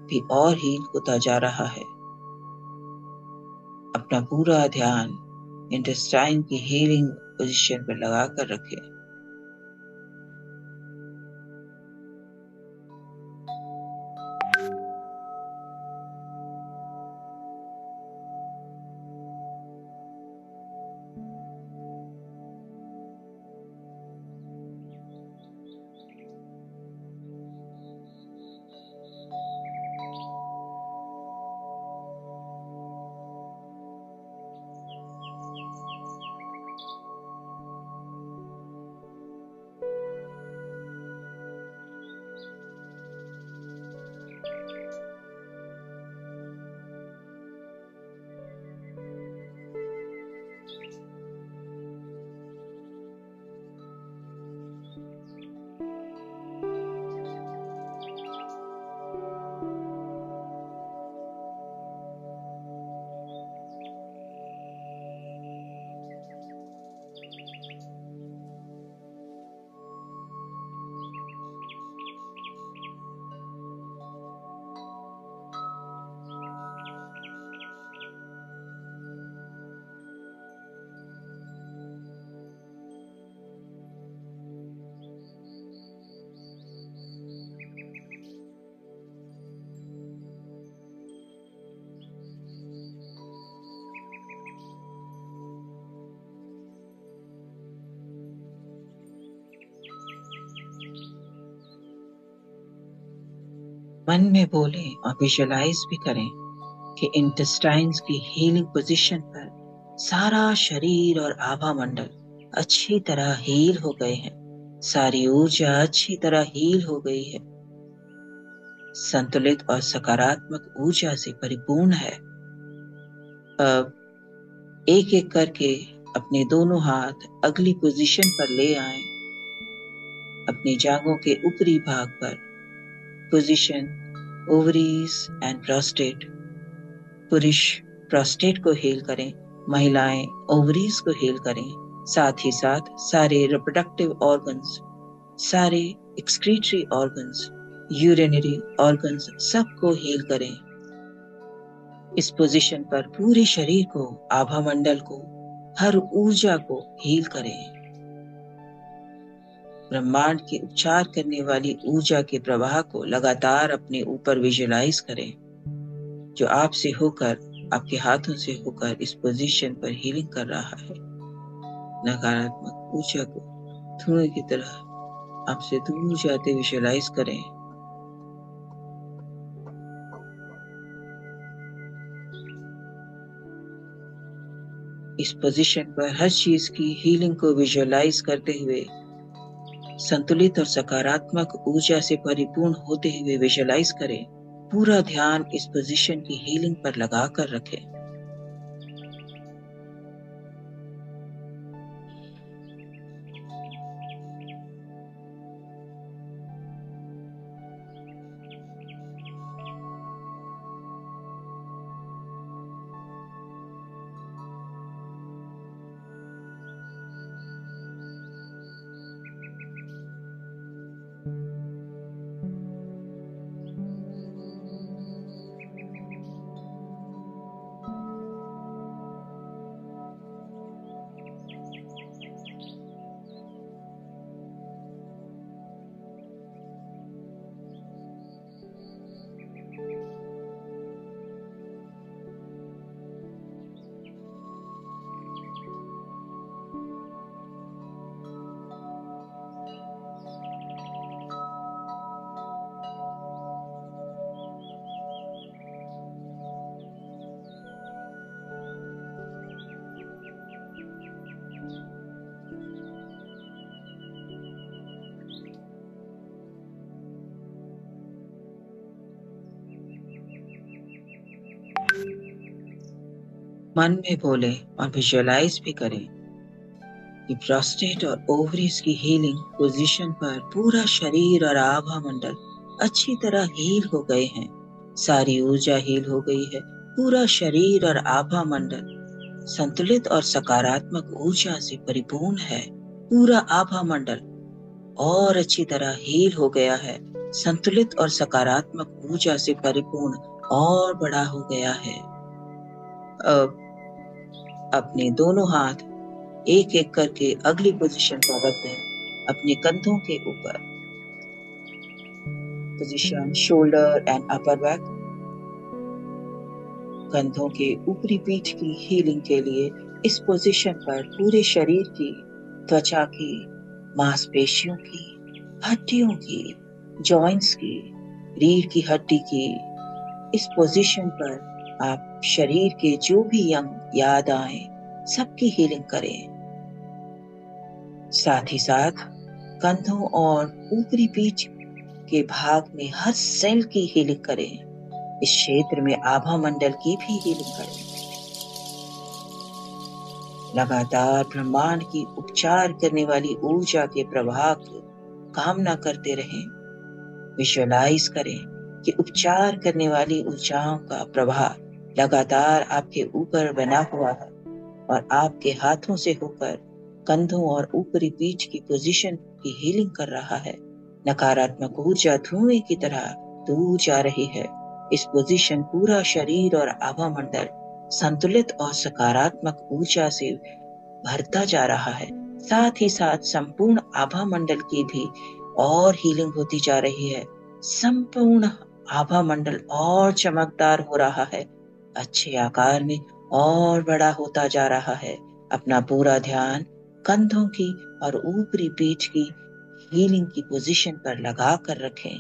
भी और हील होता जा रहा है। अपना पूरा ध्यान इंटेस्टाइन की हीलिंग पोजीशन पर लगाकर रखें। मन में बोलें और विजुअलाइज भी करें कि इंटेस्टाइन्स की हीलिंग पोजीशन पर सारा शरीर और आभा मंडल अच्छी तरह हील हो गए हैं। सारी ऊर्जा अच्छी तरह हील हो गई है, संतुलित और सकारात्मक ऊर्जा से परिपूर्ण है। अब एक एक करके अपने दोनों हाथ अगली पोजीशन पर ले आएं। अपनी जांघों के ऊपरी भाग पर पोजीशन ओवरीज एंड प्रोस्टेट। पुरुष प्रोस्टेट को हील करें, महिलाएं ओवरीज को हील करें। साथ ही साथ सारे रिप्रोडक्टिव ऑर्गन्स, सारे एक्सक्रीटरी ऑर्गन्स, यूरिनरी ऑर्गन्स सबको हील करें। इस पोजीशन पर पूरे शरीर को, आभा मंडल को, हर ऊर्जा को हील करें। ब्रह्मांड के उपचार करने वाली ऊर्जा के प्रवाह को लगातार अपने ऊपर विजुअलाइज करें, जो आपसे होकर, आपके हाथों से होकर इस पोजीशन पर हीलिंग कर रहा है। नकारात्मक ऊर्जा को धुएं की तरह आपसे दूर जाते विजुअलाइज करें। इस पोजीशन पर हर चीज की हीलिंग को विजुअलाइज करते हुए, संतुलित और सकारात्मक ऊर्जा से परिपूर्ण होते हुए विजुअलाइज करें। पूरा ध्यान इस पोजीशन की हीलिंग पर लगाकर रखें। मन में बोले और विजुअलाइज भी करें कि प्रोस्टेट और ओवरीज की हीलिंग पोजीशन पर पूरा शरीर और आभा मंडल अच्छी तरह हील हो गए हैं। सारी ऊर्जा हील हो गई है। पूरा शरीर और आभा मंडल संतुलित और सकारात्मक ऊर्जा से परिपूर्ण है। पूरा आभा मंडल और अच्छी तरह हील हो गया है, संतुलित और सकारात्मक ऊर्जा से परिपूर्ण और बड़ा हो गया है। अब अपने दोनों हाथ एक एक करके अगली पोजीशन पर रख दें। अपने कंधों के ऊपर position shoulder and upper back. कंधों के ऊपरी पीठ की हीलिंग के लिए इस पोजीशन पर पूरे शरीर की, त्वचा की, मांसपेशियों की, हड्डियों की, जॉइंट्स की, रीढ़ की हड्डी की, इस पोजीशन पर आप शरीर के जो भी अंग याद आए सबकी हीलिंग करें। साथ ही साथ कंधों और ऊपरी पीठ के भाग में हर सेल की हीलिंग करें। इस क्षेत्र में आभा मंडल की भी हीलिंग करें। लगातार ब्रह्मांड की उपचार करने वाली ऊर्जा के प्रवाह की कामना करते रहें। विजुअलाइज करें कि उपचार करने वाली ऊर्जाओं का प्रवाह लगातार आपके ऊपर बना हुआ है और आपके हाथों से होकर कंधों और ऊपरी पीठ की पोजीशन की हीलिंग कर रहा है। नकारात्मक ऊर्जा धुएं की तरह दूर जा रही है। इस पोजीशन पूरा शरीर और आभा मंडल संतुलित और सकारात्मक ऊर्जा से भरता जा रहा है। साथ ही साथ संपूर्ण आभा मंडल की भी और हीलिंग होती जा रही है। संपूर्ण आभा मंडल और चमकदार हो रहा है, अच्छे आकार में और बड़ा होता जा रहा है। अपना पूरा ध्यान कंधों की और ऊपरी पीठ की हीलिंग की पोजीशन पर लगा कर रखें।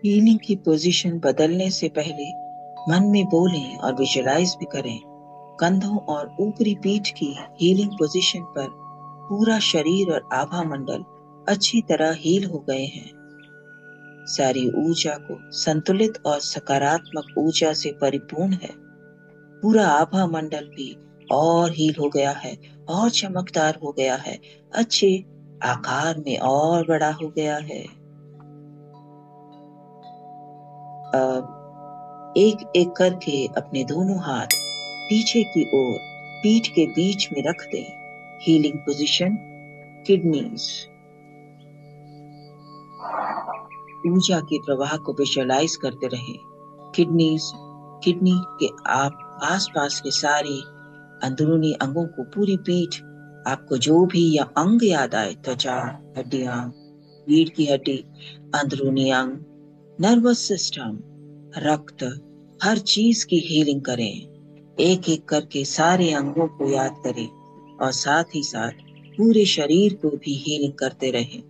हीलिंग की पोजीशन बदलने से पहले मन में बोलें और विजुलाइज भी करें। कंधों और ऊपरी पीठ की हीलिंग पोजीशन पर पूरा शरीर और आभा मंडल अच्छी तरह हील हो गए हैं। सारी ऊर्जा को संतुलित और सकारात्मक ऊर्जा से परिपूर्ण है। पूरा आभा मंडल भी और हील हो गया है और चमकदार हो गया है, अच्छे आकार में और बड़ा हो गया है। अब एक एक करके अपने दोनों हाथ पीछे की ओर पीठ के बीच में रख दें। Healing position kidneys. ऊर्जा के प्रवाह को विजुअलाइज करते रहें। किडनी के आप आसपास के सारे अंदरूनी अंगों को, पूरी पीठ, आपको जो भी या अंग याद आए, त्वचा, हड्डियां, रीढ़ की हड्डी, अंदरूनी अंग, नर्वस सिस्टम, रक्त, हर चीज की हीलिंग करें। एक एक करके सारे अंगों को याद करें और साथ ही साथ पूरे शरीर को भी हीलिंग करते रहें।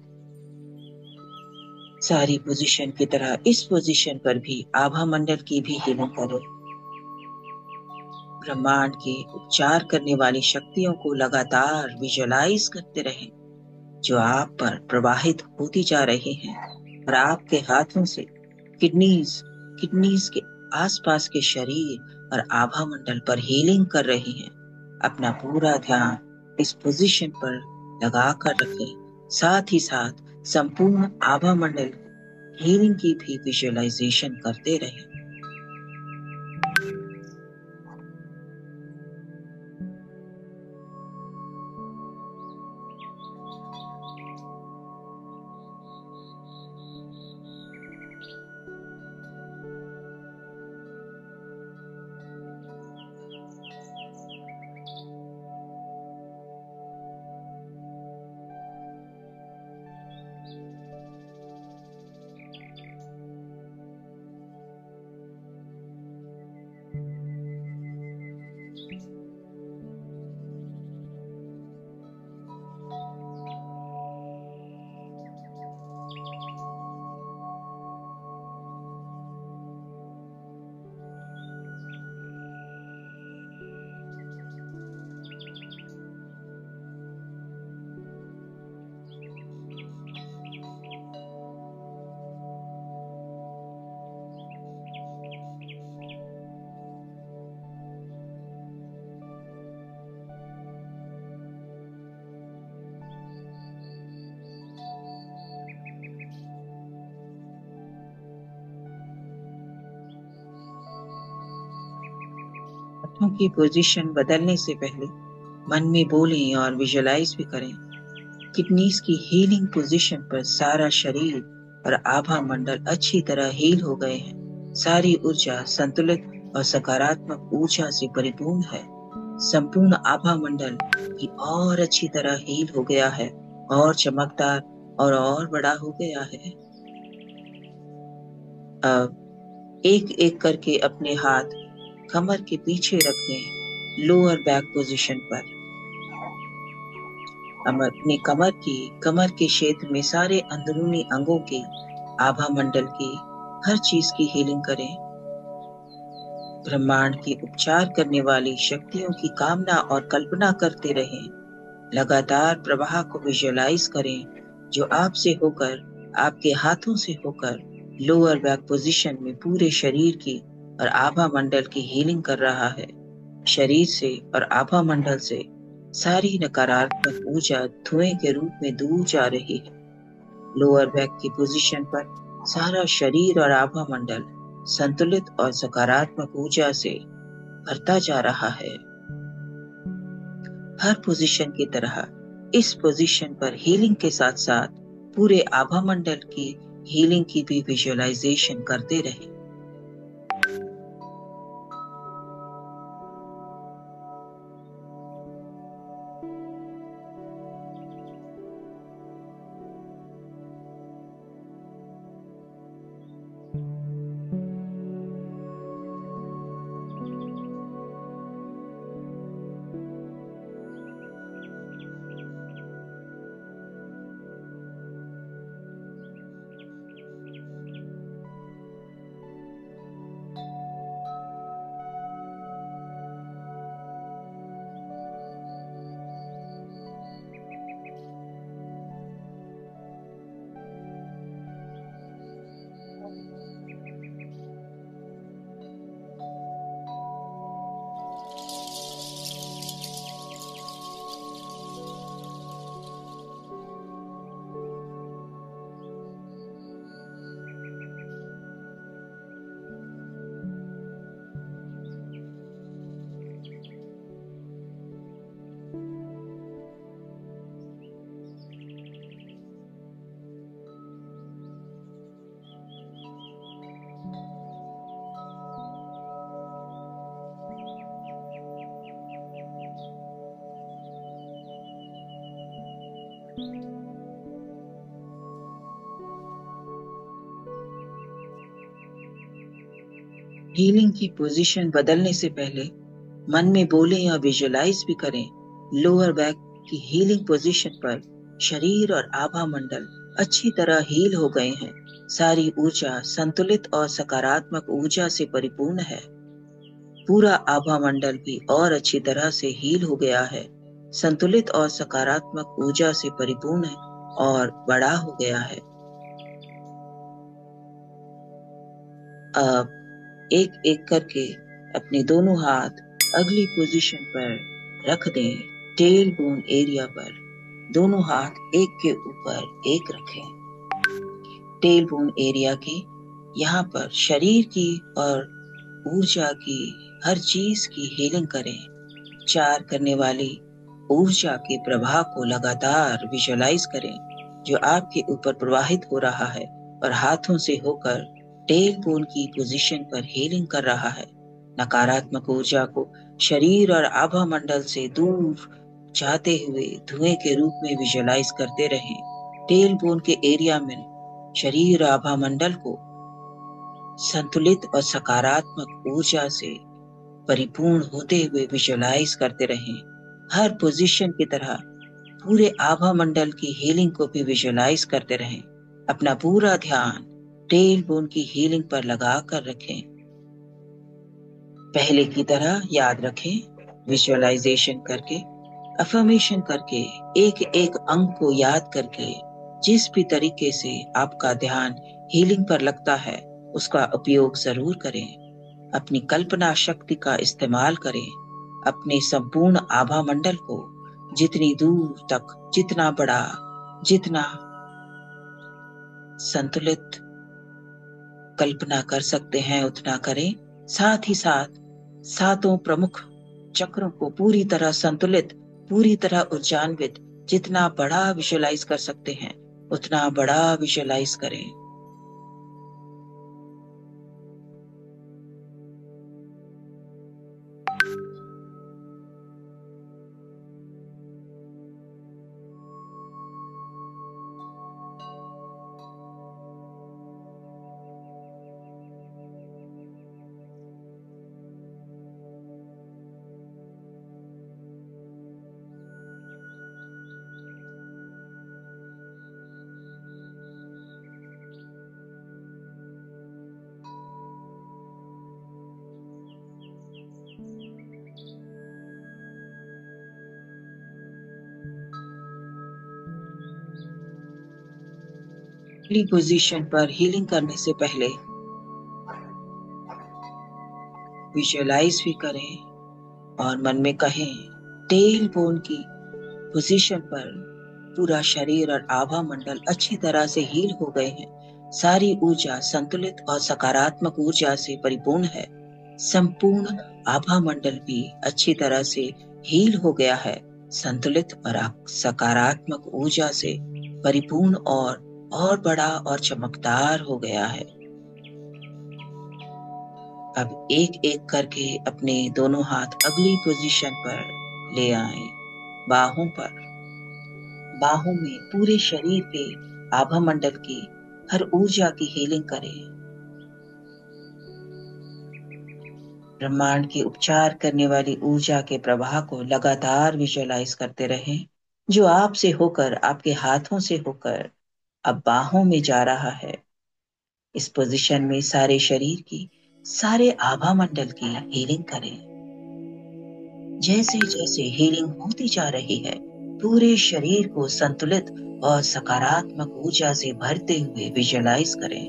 सारी पोजीशन की तरह इस पोजीशन पर भी आभा मंडल की भी हीलिंग करें। ब्रह्मांड के उपचार करने वाली शक्तियों को लगातार विजुअलाइज करते रहें, जो आप पर प्रवाहित होती जा रही हैं और आपके हाथों से किडनीज के आसपास के शरीर और आभा मंडल पर हीलिंग कर रही हैं। अपना पूरा ध्यान इस पोजीशन पर लगा कर रखें। साथ ही साथ संपूर्ण आभा मंडल हीलिंग की भी विजुअलाइजेशन करते रहें। हाथों की पोजीशन बदलने से पहले मन में बोलें और विजुअलाइज भी करें। किडनीज की हीलिंग पोजीशन पर सारा शरीर और आभा मंडल अच्छी तरह हील हो गए हैं। सारी ऊर्जा संतुलित और सकारात्मक ऊर्जा से परिपूर्ण है। संपूर्ण आभा मंडल भी और अच्छी तरह हील हो गया है और चमकदार और बड़ा हो गया है। अब एक एक करके अपने हाथ कमर के पीछे रख दें, लोअर बैक पोजीशन पर। अपने कमर के क्षेत्र में सारे अंदरूनी अंगों की, आभा मंडल की, हर चीज की हीलिंग करें। ब्रह्मांड की उपचार करने वाली शक्तियों की कामना और कल्पना करते रहें। लगातार प्रवाह को विजुअलाइज करें, जो आपसे होकर, आपके हाथों से होकर लोअर बैक पोजीशन में पूरे शरीर की और आभा मंडल की हीलिंग कर रहा है। शरीर से और आभा मंडल से सारी नकारात्मक ऊर्जा धुएं के रूप में दूर जा रही है। लोअर बैक की पोजीशन पर सारा शरीर और आभा मंडल संतुलित और सकारात्मक ऊर्जा से भरता जा रहा है। हर पोजीशन की तरह इस पोजीशन पर हीलिंग के साथ साथ पूरे आभा मंडल की हीलिंग की भी विजुअलाइजेशन करते रहें। हीलिंग की पोजीशन बदलने से पहले मन में बोलें या विजुअलाइज भी करें, लोअर बैक की हीलिंग पोजीशन पर शरीर और आभा मंडल अच्छी तरह हील हो गए हैं। सारी ऊर्जा संतुलित और सकारात्मक ऊर्जा से परिपूर्ण है। पूरा आभा मंडल भी और अच्छी तरह से हील हो गया है, संतुलित और सकारात्मक ऊर्जा से परिपूर्ण है और बड़ा हो गया है। अब एक एक करके अपने दोनों हाथ अगली पोजीशन पर रख दें। टेल बोन एरिया पर दोनों हाथ एक के ऊपर एक रखें। टेल बोन एरिया के यहाँ पर शरीर की और ऊर्जा की, हर चीज की हीलिंग करें। उपचार करने वाली ऊर्जा के प्रवाह को लगातार विजुअलाइज करें, जो आपके ऊपर प्रवाहित हो रहा है और हाथों से होकर टेल बोन की पोजीशन पर हीलिंग कर रहा है। नकारात्मक ऊर्जा को शरीर और आभा मंडल से दूर जाते हुए धुएं के रूप में विजुअलाइज करते रहें। टेल बोन के एरिया में शरीर और आभा मंडल को संतुलित और सकारात्मक ऊर्जा से परिपूर्ण होते हुए विजुअलाइज करते रहें। हर पोजीशन की तरह पूरे आभा मंडल की हीलिंग को भी विजुअलाइज करते रहें। अपना पूरा ध्यान टेल बोन की हीलिंग पर लगा कर रखें। पहले की तरह याद रखें, विजुअलाइजेशन करके, अफर्मेशन करके, एक एक अंग को याद करके, जिस भी तरीके से आपका ध्यान हीलिंग पर लगता है उसका उपयोग जरूर करें। अपनी कल्पना शक्ति का इस्तेमाल करें। अपने संपूर्ण आभा मंडल को जितनी दूर तक, जितना बड़ा, जितना संतुलित कल्पना कर सकते हैं उतना करें। साथ ही साथ सातों प्रमुख चक्रों को पूरी तरह संतुलित, पूरी तरह ऊर्जान्वित, जितना बड़ा विजुअलाइज कर सकते हैं उतना बड़ा विजुअलाइज करें। अगली पोजीशन पर हीलिंग करने से पहले विजुअलाइज भी करें और मन में कहें, टेल बोन की पोजीशन पर पूरा शरीर और आभा मंडल अच्छी तरह से हील हो गए हैं। सारी ऊर्जा संतुलित और सकारात्मक ऊर्जा से परिपूर्ण है। संपूर्ण आभा मंडल भी अच्छी तरह से हील हो गया है, संतुलित और सकारात्मक ऊर्जा से परिपूर्ण और बड़ा और चमकदार हो गया है। अब एक एक करके अपने दोनों हाथ अगली पोजीशन पर ले आएं। बाहों पर, बाहों में पूरे शरीर के आभा मंडल की हर ऊर्जा की हीलिंग करें। ब्रह्मांड के उपचार करने वाली ऊर्जा के प्रवाह को लगातार विजुअलाइज करते रहें, जो आपसे होकर, आपके हाथों से होकर अब बाहों में जा रहा है। इस पोजीशन में सारे शरीर की, सारे आभा मंडल की हीलिंग करें। जैसे जैसे हीलिंग होती जा रही है, पूरे शरीर को संतुलित और सकारात्मक ऊर्जा से भरते हुए विजुअलाइज करें।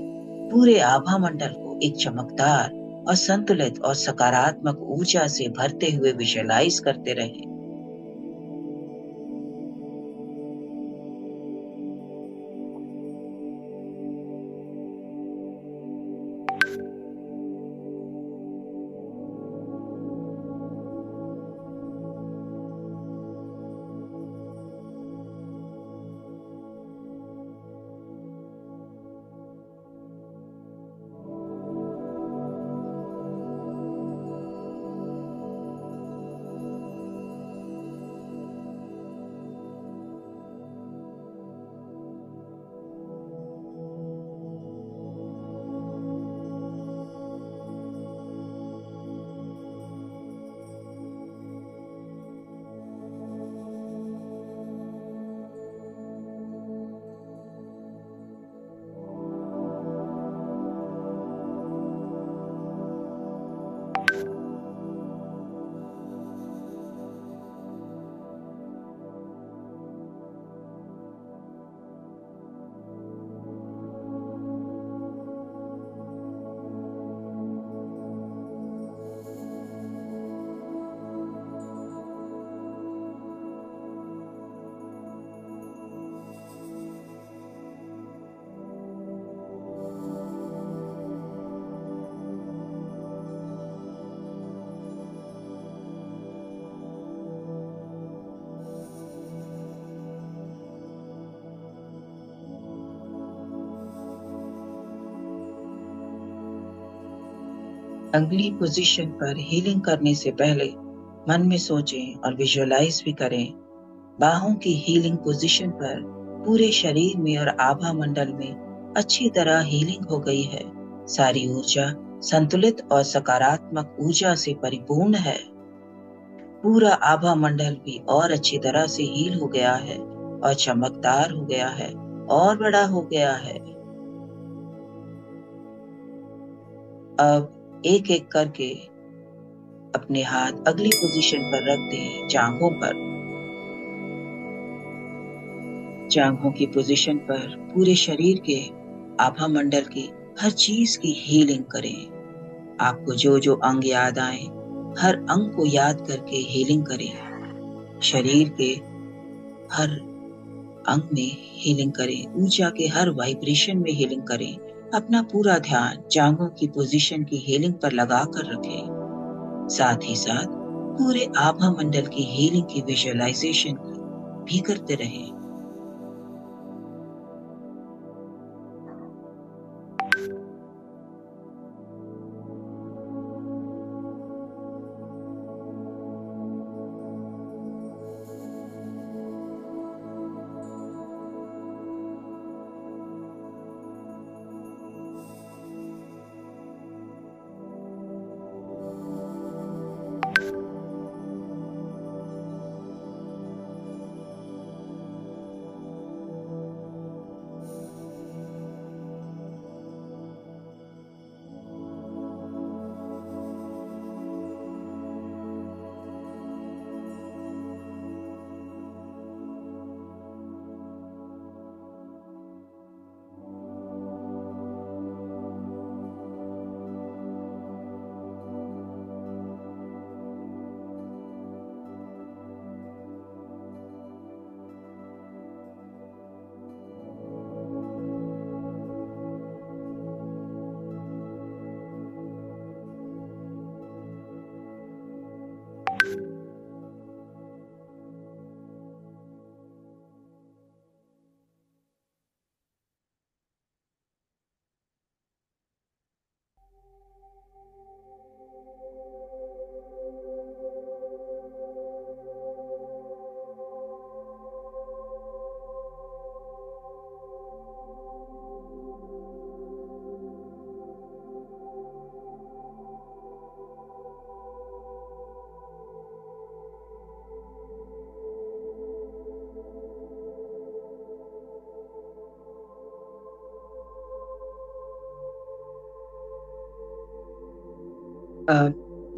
पूरे आभा मंडल को एक चमकदार और संतुलित और सकारात्मक ऊर्जा से भरते हुए विजुअलाइज करते रहें। अगली पोजीशन पर हीलिंग करने से पहले मन में सोचें और विजुअलाइज भी करें। बाहों की हीलिंग पोजीशन पर पूरे शरीर में और आभा मंडल में अच्छी तरह हीलिंग हो गई है। सारी ऊर्जा संतुलित और सकारात्मक ऊर्जा से परिपूर्ण है। पूरा आभा मंडल भी और अच्छी तरह से हील हो गया है और चमकदार हो गया है और बड़ा हो गया है। अब एक एक करके अपने हाथ अगली पोजीशन पर रख दें, जांघों पर। जांघों की पोजीशन पर पूरे शरीर के आभा मंडल की हर चीज की हीलिंग करें। आपको जो जो अंग याद आए, हर अंग को याद करके हीलिंग करें। शरीर के हर अंग में हीलिंग करें, ऊर्जा के हर वाइब्रेशन में हीलिंग करें। अपना पूरा ध्यान जांघों की पोजीशन की हीलिंग पर लगा कर रखें। साथ ही साथ पूरे आभा मंडल की हीलिंग की विजुअलाइजेशन भी करते रहें।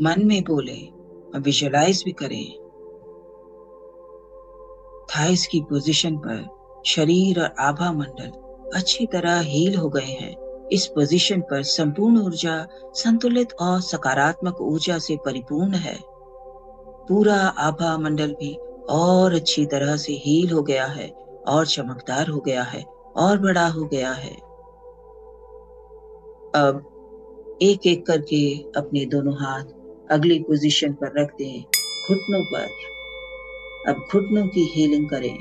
मन में बोले और विजुअलाइज भी करें। थाइस की पोजीशन पर शरीर और आभा मंडल अच्छी तरह हील हो गए हैं। इस पोजीशन पर संपूर्ण ऊर्जा संतुलित और सकारात्मक ऊर्जा से परिपूर्ण है। पूरा आभा मंडल भी और अच्छी तरह से हील हो गया है और चमकदार हो गया है और बड़ा हो गया है। अब एक एक करके अपने दोनों हाथ अगली पोजीशन पर रख दें, घुटनों पर। अब घुटनों की हीलिंग करें।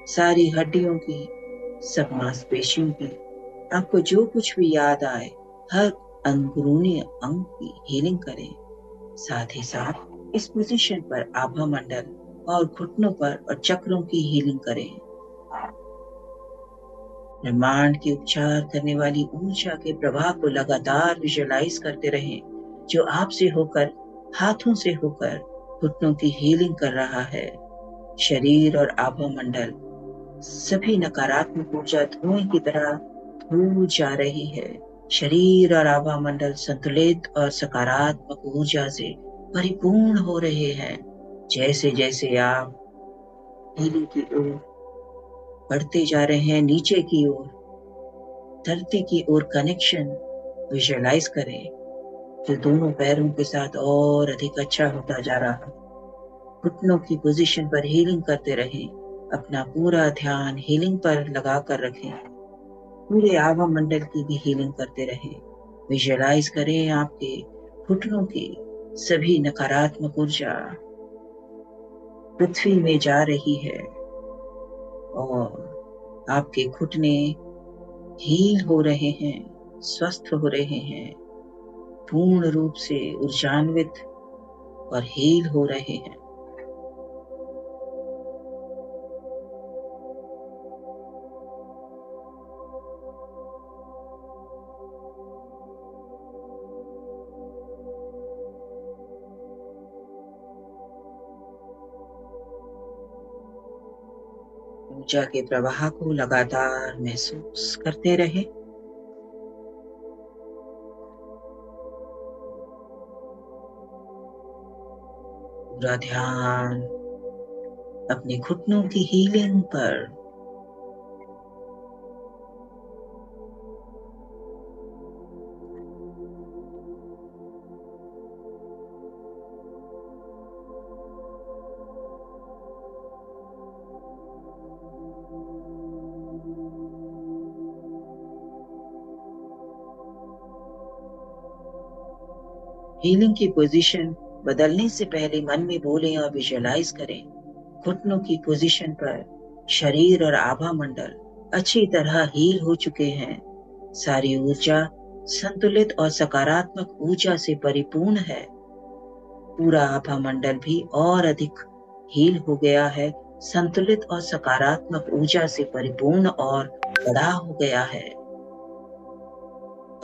सारी हड्डियों की, सब मांसपेशियों की, आपको जो कुछ भी याद आए, हर अंदरूनी अंग की हीलिंग करें। साथ ही साथ इस पोजीशन पर आभा मंडल और घुटनों पर और चक्रों की हीलिंग करें। ब्रह्मांड के उपचार करने वाली ऊर्जा के प्रवाह को लगातार विजुअलाइज करते रहें, जो आपसे होकर, हाथों से होकर घुटनों की हीलिंग कर रहा है। शरीर और आभा मंडल सभी नकारात्मक ऊर्जा धुएं की तरह दूर जा रही है। शरीर और आभा मंडल संतुलित और सकारात्मक ऊर्जा से परिपूर्ण हो रहे हैं। जैसे जैसे आप हीलिंग की ओर बढ़ते जा रहे हैं, नीचे की ओर, धरती की ओर कनेक्शन विजुअलाइज करें, जो दोनों पैरों के साथ और अधिक अच्छा होता जा रहा। घुटनों की पोजीशन पर हीलिंग करते रहें। अपना पूरा ध्यान हीलिंग पर लगा कर रखें। पूरे आभा मंडल की भी हीलिंग करते रहें। विजुअलाइज करें आपके घुटनों की सभी नकारात्मक ऊर्जा पृथ्वी में जा रही है और आपके घुटने हील हो रहे हैं, स्वस्थ हो रहे हैं। पूर्ण रूप से ऊर्जान्वित और हील हो रहे हैं। ऊर्जा के प्रवाह को लगातार महसूस करते रहे। पूरा ध्यान अपने घुटनों की हीलिंग पर। हीलिंग की पोजीशन बदलने से पहले मन में बोलें और विजुअलाइज करें। घुटनों की पोजीशन पर शरीर और आभा मंडल अच्छी तरह हील हो चुके हैं। सारी ऊर्जा संतुलित और सकारात्मक ऊर्जा से परिपूर्ण है। पूरा आभा मंडल भी और अधिक हील हो गया है, संतुलित और सकारात्मक ऊर्जा से परिपूर्ण और बड़ा हो गया है।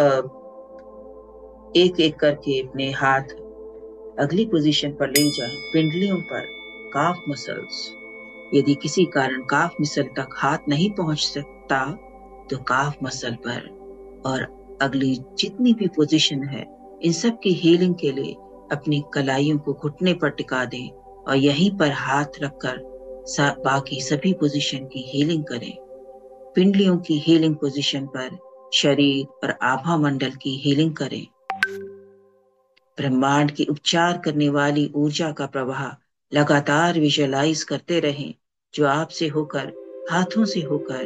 अब एक एक करके अपने हाथ अगली पोजीशन पर ले जाएं। पिंडलियों पर काफ मसल्स। यदि किसी कारण काफ मसल तक हाथ नहीं पहुंच सकता तो काफ मसल पर और अगली जितनी भी पोजीशन है इन सब की हीलिंग के लिए अपनी कलाइयों को घुटने पर टिका दें और यहीं पर हाथ रखकर बाकी सभी पोजीशन की हीलिंग करें। पिंडलियों की हीलिंग पोजीशन पर शरीर और आभा मंडल की हीलिंग करें। ब्रह्मांड की उपचार करने वाली ऊर्जा का प्रवाह लगातार विजुअलाइज करते रहें, जो आपसे होकर, हाथों से होकर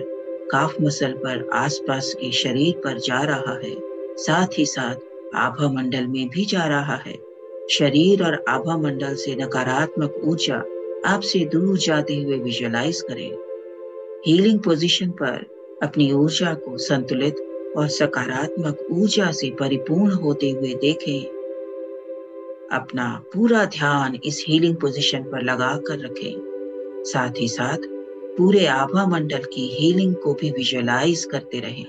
काफ मसल पर, आसपास के शरीर पर जा रहा है, साथ ही साथ आभा मंडल में भी जा रहा है। शरीर और आभा मंडल से नकारात्मक ऊर्जा आपसे दूर जाते हुए विजुअलाइज करें। हीलिंग पोजीशन पर अपनी ऊर्जा को संतुलित और सकारात्मक ऊर्जा से परिपूर्ण होते हुए देखें। अपना पूरा ध्यान इस हीलिंग पोजीशन पर लगा कर रखें। साथ ही साथ पूरे आभा मंडल की हीलिंग को भी विजुअलाइज करते रहें।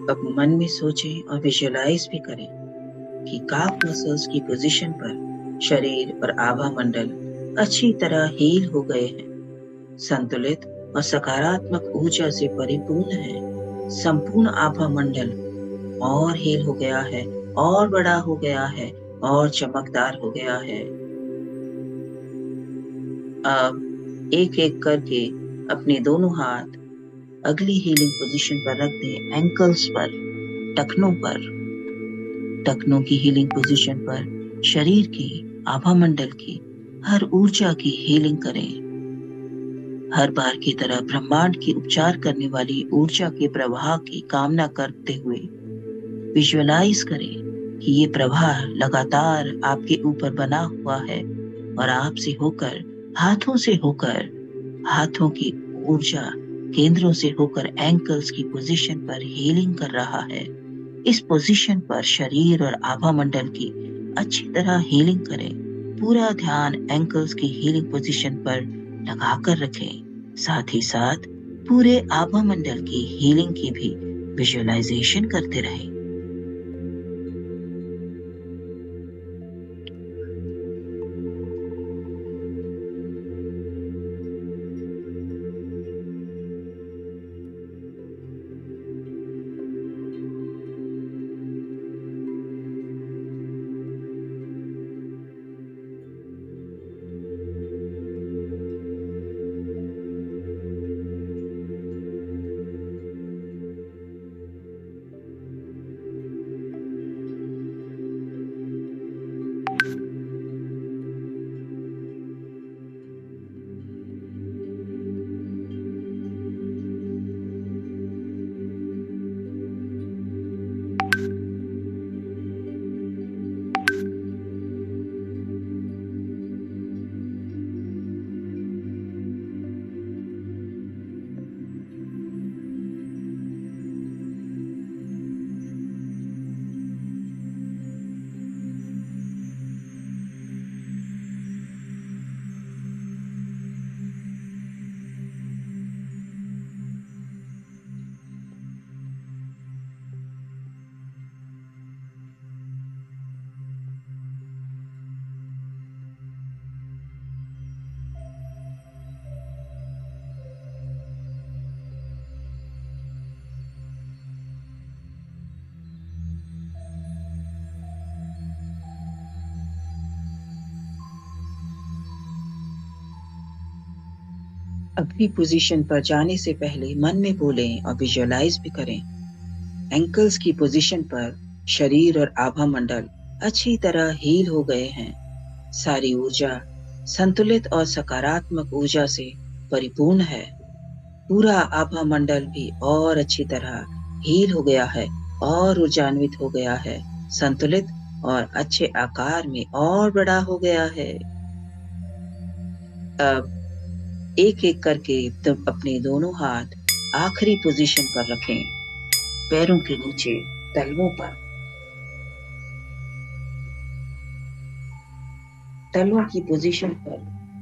अब मन में सोचें और विजुअलाइज भी करें कि काफ मसल्स की पोजीशन पर शरीर और आभा मंडल अच्छी तरह हील हो गए हैं, संतुलित और सकारात्मक ऊर्जा से परिपूर्ण है। संपूर्ण आभा मंडल और हील हो गया है, और बड़ा हो गया है, और चमकदार हो गया है। अब एक एक करके अपने दोनों हाथ अगली हीलिंग पोजीशन पर रख दें। एंकल्स पर, टखनों पर, टखनों की हीलिंग पोजीशन पर शरीर की, आभा मंडल की हर ऊर्जा की हीलिंग करें। हर बार की तरह ब्रह्मांड की उपचार करने वाली ऊर्जा के प्रवाह की कामना करते हुए विजुअलाइज करें कि ये प्रवाह लगातार आपके ऊपर बना हुआ है और आपसे होकर, हाथों से होकर हाथों की ऊर्जा केंद्रों से होकर एंकल्स की पोजीशन पर हीलिंग कर रहा है। इस पोजीशन पर शरीर और आभा मंडल की अच्छी तरह हीलिंग करें। पूरा ध्यान एंकल्स की हीलिंग पोजीशन पर लगाकर रखें। साथ ही साथ पूरे आभा मंडल की हीलिंग की भी विजुअलाइजेशन करते रहें। अगली पोजीशन पर जाने से पहले मन में बोलें और विजुअलाइज भी करें। एंकल्स की पोजीशन पर शरीर और आभा मंडल अच्छी तरह हील हो गए हैं। सारी ऊर्जा संतुलित और सकारात्मक ऊर्जा से परिपूर्ण है। पूरा आभा मंडल भी और अच्छी तरह हील हो गया है और ऊर्जान्वित हो गया है, संतुलित और अच्छे आकार में और बड़ा हो गया है। अब एक एक करके तुम अपने दोनों हाथ आखिरी पोजीशन पर रखें, पैरों के नीचे तलवों पर। तलवों की पोजीशन पर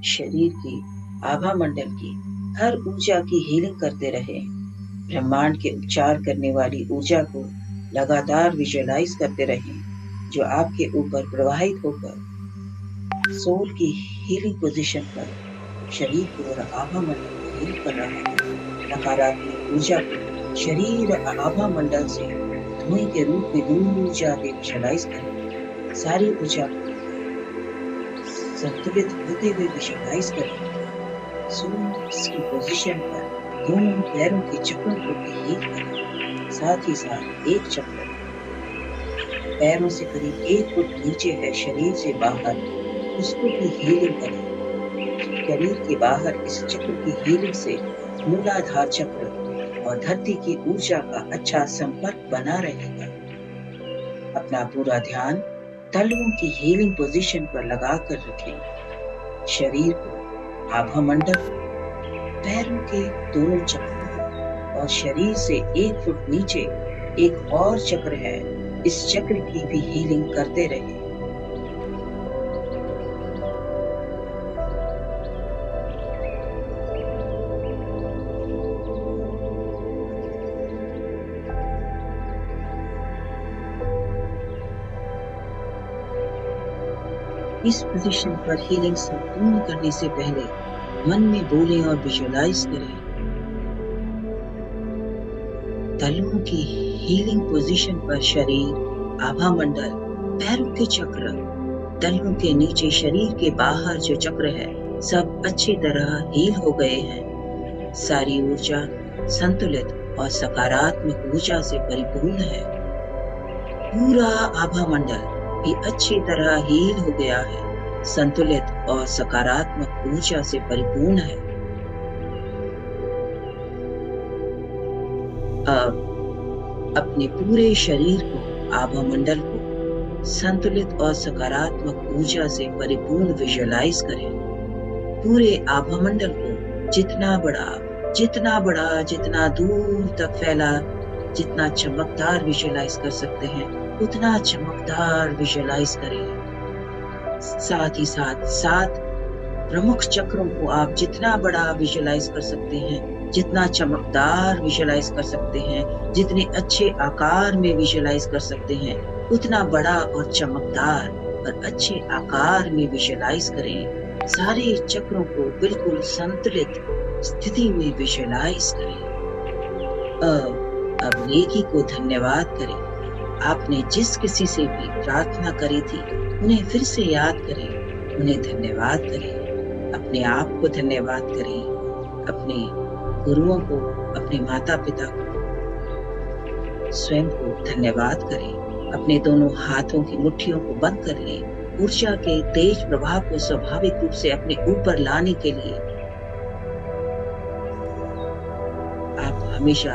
शरीर की आभा मंडल की हर ऊर्जा की हीलिंग करते रहे। ब्रह्मांड के उपचार करने वाली ऊर्जा को लगातार विजुअलाइज करते रहें, जो आपके ऊपर प्रवाहित होकर सोल की हीलिंग पोजीशन पर शरीर को और आभा मंडल को हील कर रहा है। नकारात्मक ऊर्जा को शरीर और आभा मंडल से धुएं के रूप में दूर जाके विजुअलाइज करें। सारी ऊर्जा संतुलित होते हुए विजुअलाइज करें। सूर्य की पोजीशन पर दोनों पैरों के चक्रों को भी हील करें। साथ ही साथ एक चक्र पैरों से करीब 1 फुट नीचे है, शरीर से बाहर, उसको भी हीलिंग करें। शरीर के बाहर इस चक्र की हीलिंग से मूलाधार चक्र और धरती की ऊर्जा का अच्छा संपर्क बना रहेगा। अपना पूरा ध्यान तलवों की हीलिंग पोजीशन पर लगाकर रखें। शरीर को, आभा मंडल, पैरों के दोनों चक्र और शरीर से 1 फुट नीचे एक और चक्र है, इस चक्र की भी हीलिंग करते रहें। इस पोजीशन पर हीलिंग संपूर्ण करने से पहले मन में बोलें और विजुअलाइज करें। तलवों की हीलिंग पोजीशन पर शरीर, आभा मंडल, पैरों के चक्र, तलवों के नीचे शरीर के बाहर जो चक्र है, सब अच्छी तरह हील हो गए हैं। सारी ऊर्जा संतुलित और सकारात्मक ऊर्जा से परिपूर्ण है। पूरा आभा मंडल भी अच्छी तरह हील हो गया है, संतुलित और सकारात्मक ऊर्जा से परिपूर्ण है। अब अपने पूरे शरीर को, आभा मंडल को संतुलित और सकारात्मक ऊर्जा से परिपूर्ण विजुअलाइज करें। पूरे आभा मंडल को जितना बड़ा, जितना बड़ा, जितना दूर तक फैला, जितना चमकदार विजुअलाइज कर सकते हैं उतना चमकदार विजुअलाइज करें। साथ ही साथ 7 प्रमुख चक्रों को आप जितना बड़ा विजुअलाइज कर सकते हैं, जितना चमकदार विजुअलाइज कर सकते हैं, जितने अच्छे आकार में विजुअलाइज कर सकते हैं, उतना बड़ा और चमकदार और अच्छे आकार में विजुअलाइज करें। सारे चक्रों को बिल्कुल संतुलित स्थिति में विजुअलाइज करें। अब रेकी को धन्यवाद करें। आपने जिस किसी से भी प्रार्थना करी थी उन्हें फिर से याद करें, उन्हें धन्यवाद करें, अपने आप को धन्यवाद करें, अपने गुरुओं को, अपने माता पिता को, स्वयं को धन्यवाद करें। अपने दोनों हाथों की मुट्ठियों को बंद कर लें। ऊर्जा के तेज प्रभाव को स्वाभाविक रूप से अपने ऊपर लाने के लिए आप हमेशा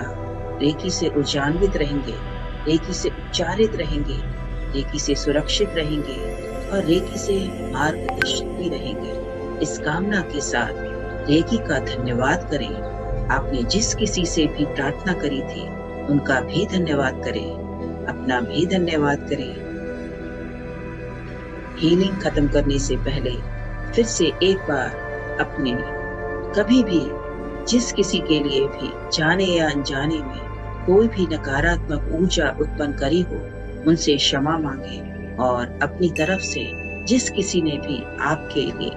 रेकी से ऊर्जान्वित रहेंगे, रेकी से उच्चारित रहेंगे, रेकी से सुरक्षित रहेंगे और रेकी से मार्गदर्शित भी रहेंगे। इस कामना के साथ रेकी का धन्यवाद करें। आपने जिस किसी से भी प्रार्थना करी थी उनका भी धन्यवाद करें, अपना भी धन्यवाद करें। हीलिंग खत्म करने से पहले फिर से एक बार अपने कभी भी जिस किसी के लिए भी जाने या अनजाने में कोई भी नकारात्मक ऊर्जा उत्पन्न करी हो उनसे क्षमा मांगे और अपनी तरफ से जिस किसी ने भी आपके लिए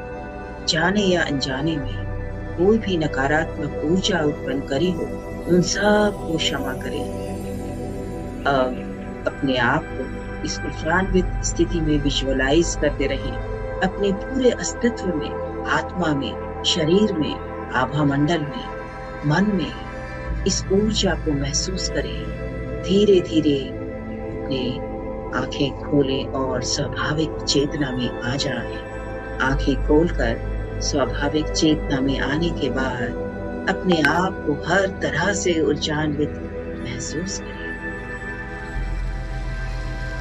जाने या अनजाने में कोई भी नकारात्मक ऊर्जा उत्पन्न करी हो उन सब को क्षमा करें। अब अपने आप को इस ऊर्जान्वित स्थिति में विजुअलाइज करते रहें। अपने पूरे अस्तित्व में, आत्मा में, शरीर में, आभा मंडल में, मन में इस ऊर्जा को महसूस करें। धीरे धीरे अपने आंखें खोलें और स्वाभाविक चेतना में आ जाएं। आंखें खोलकर स्वाभाविक चेतना में आने के बाद अपने आप को हर तरह से ऊर्जान्वित महसूस करें।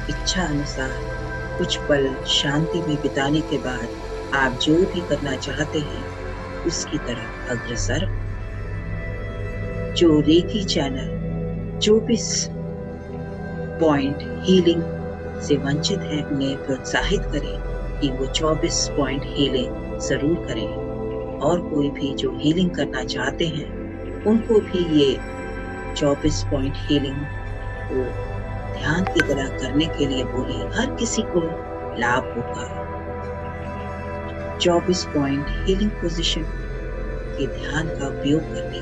इच्छा अनुसार कुछ पल शांति में बिताने के बाद आप जो भी करना चाहते हैं उसकी तरफ अग्रसर हो। जो रेकी चैनल 24 पॉइंट हीलिंग से वंचित हैं उन्हें प्रोत्साहित करें कि वो 24 पॉइंट हीलिंग जरूर करें। और कोई भी जो हीलिंग करना चाहते हैं उनको भी ये 24 पॉइंट हीलिंग को ध्यान की तरह करने के लिए बोले। हर किसी को लाभ होगा। 24 पॉइंट हीलिंग पोजीशन के ध्यान का उपयोग करने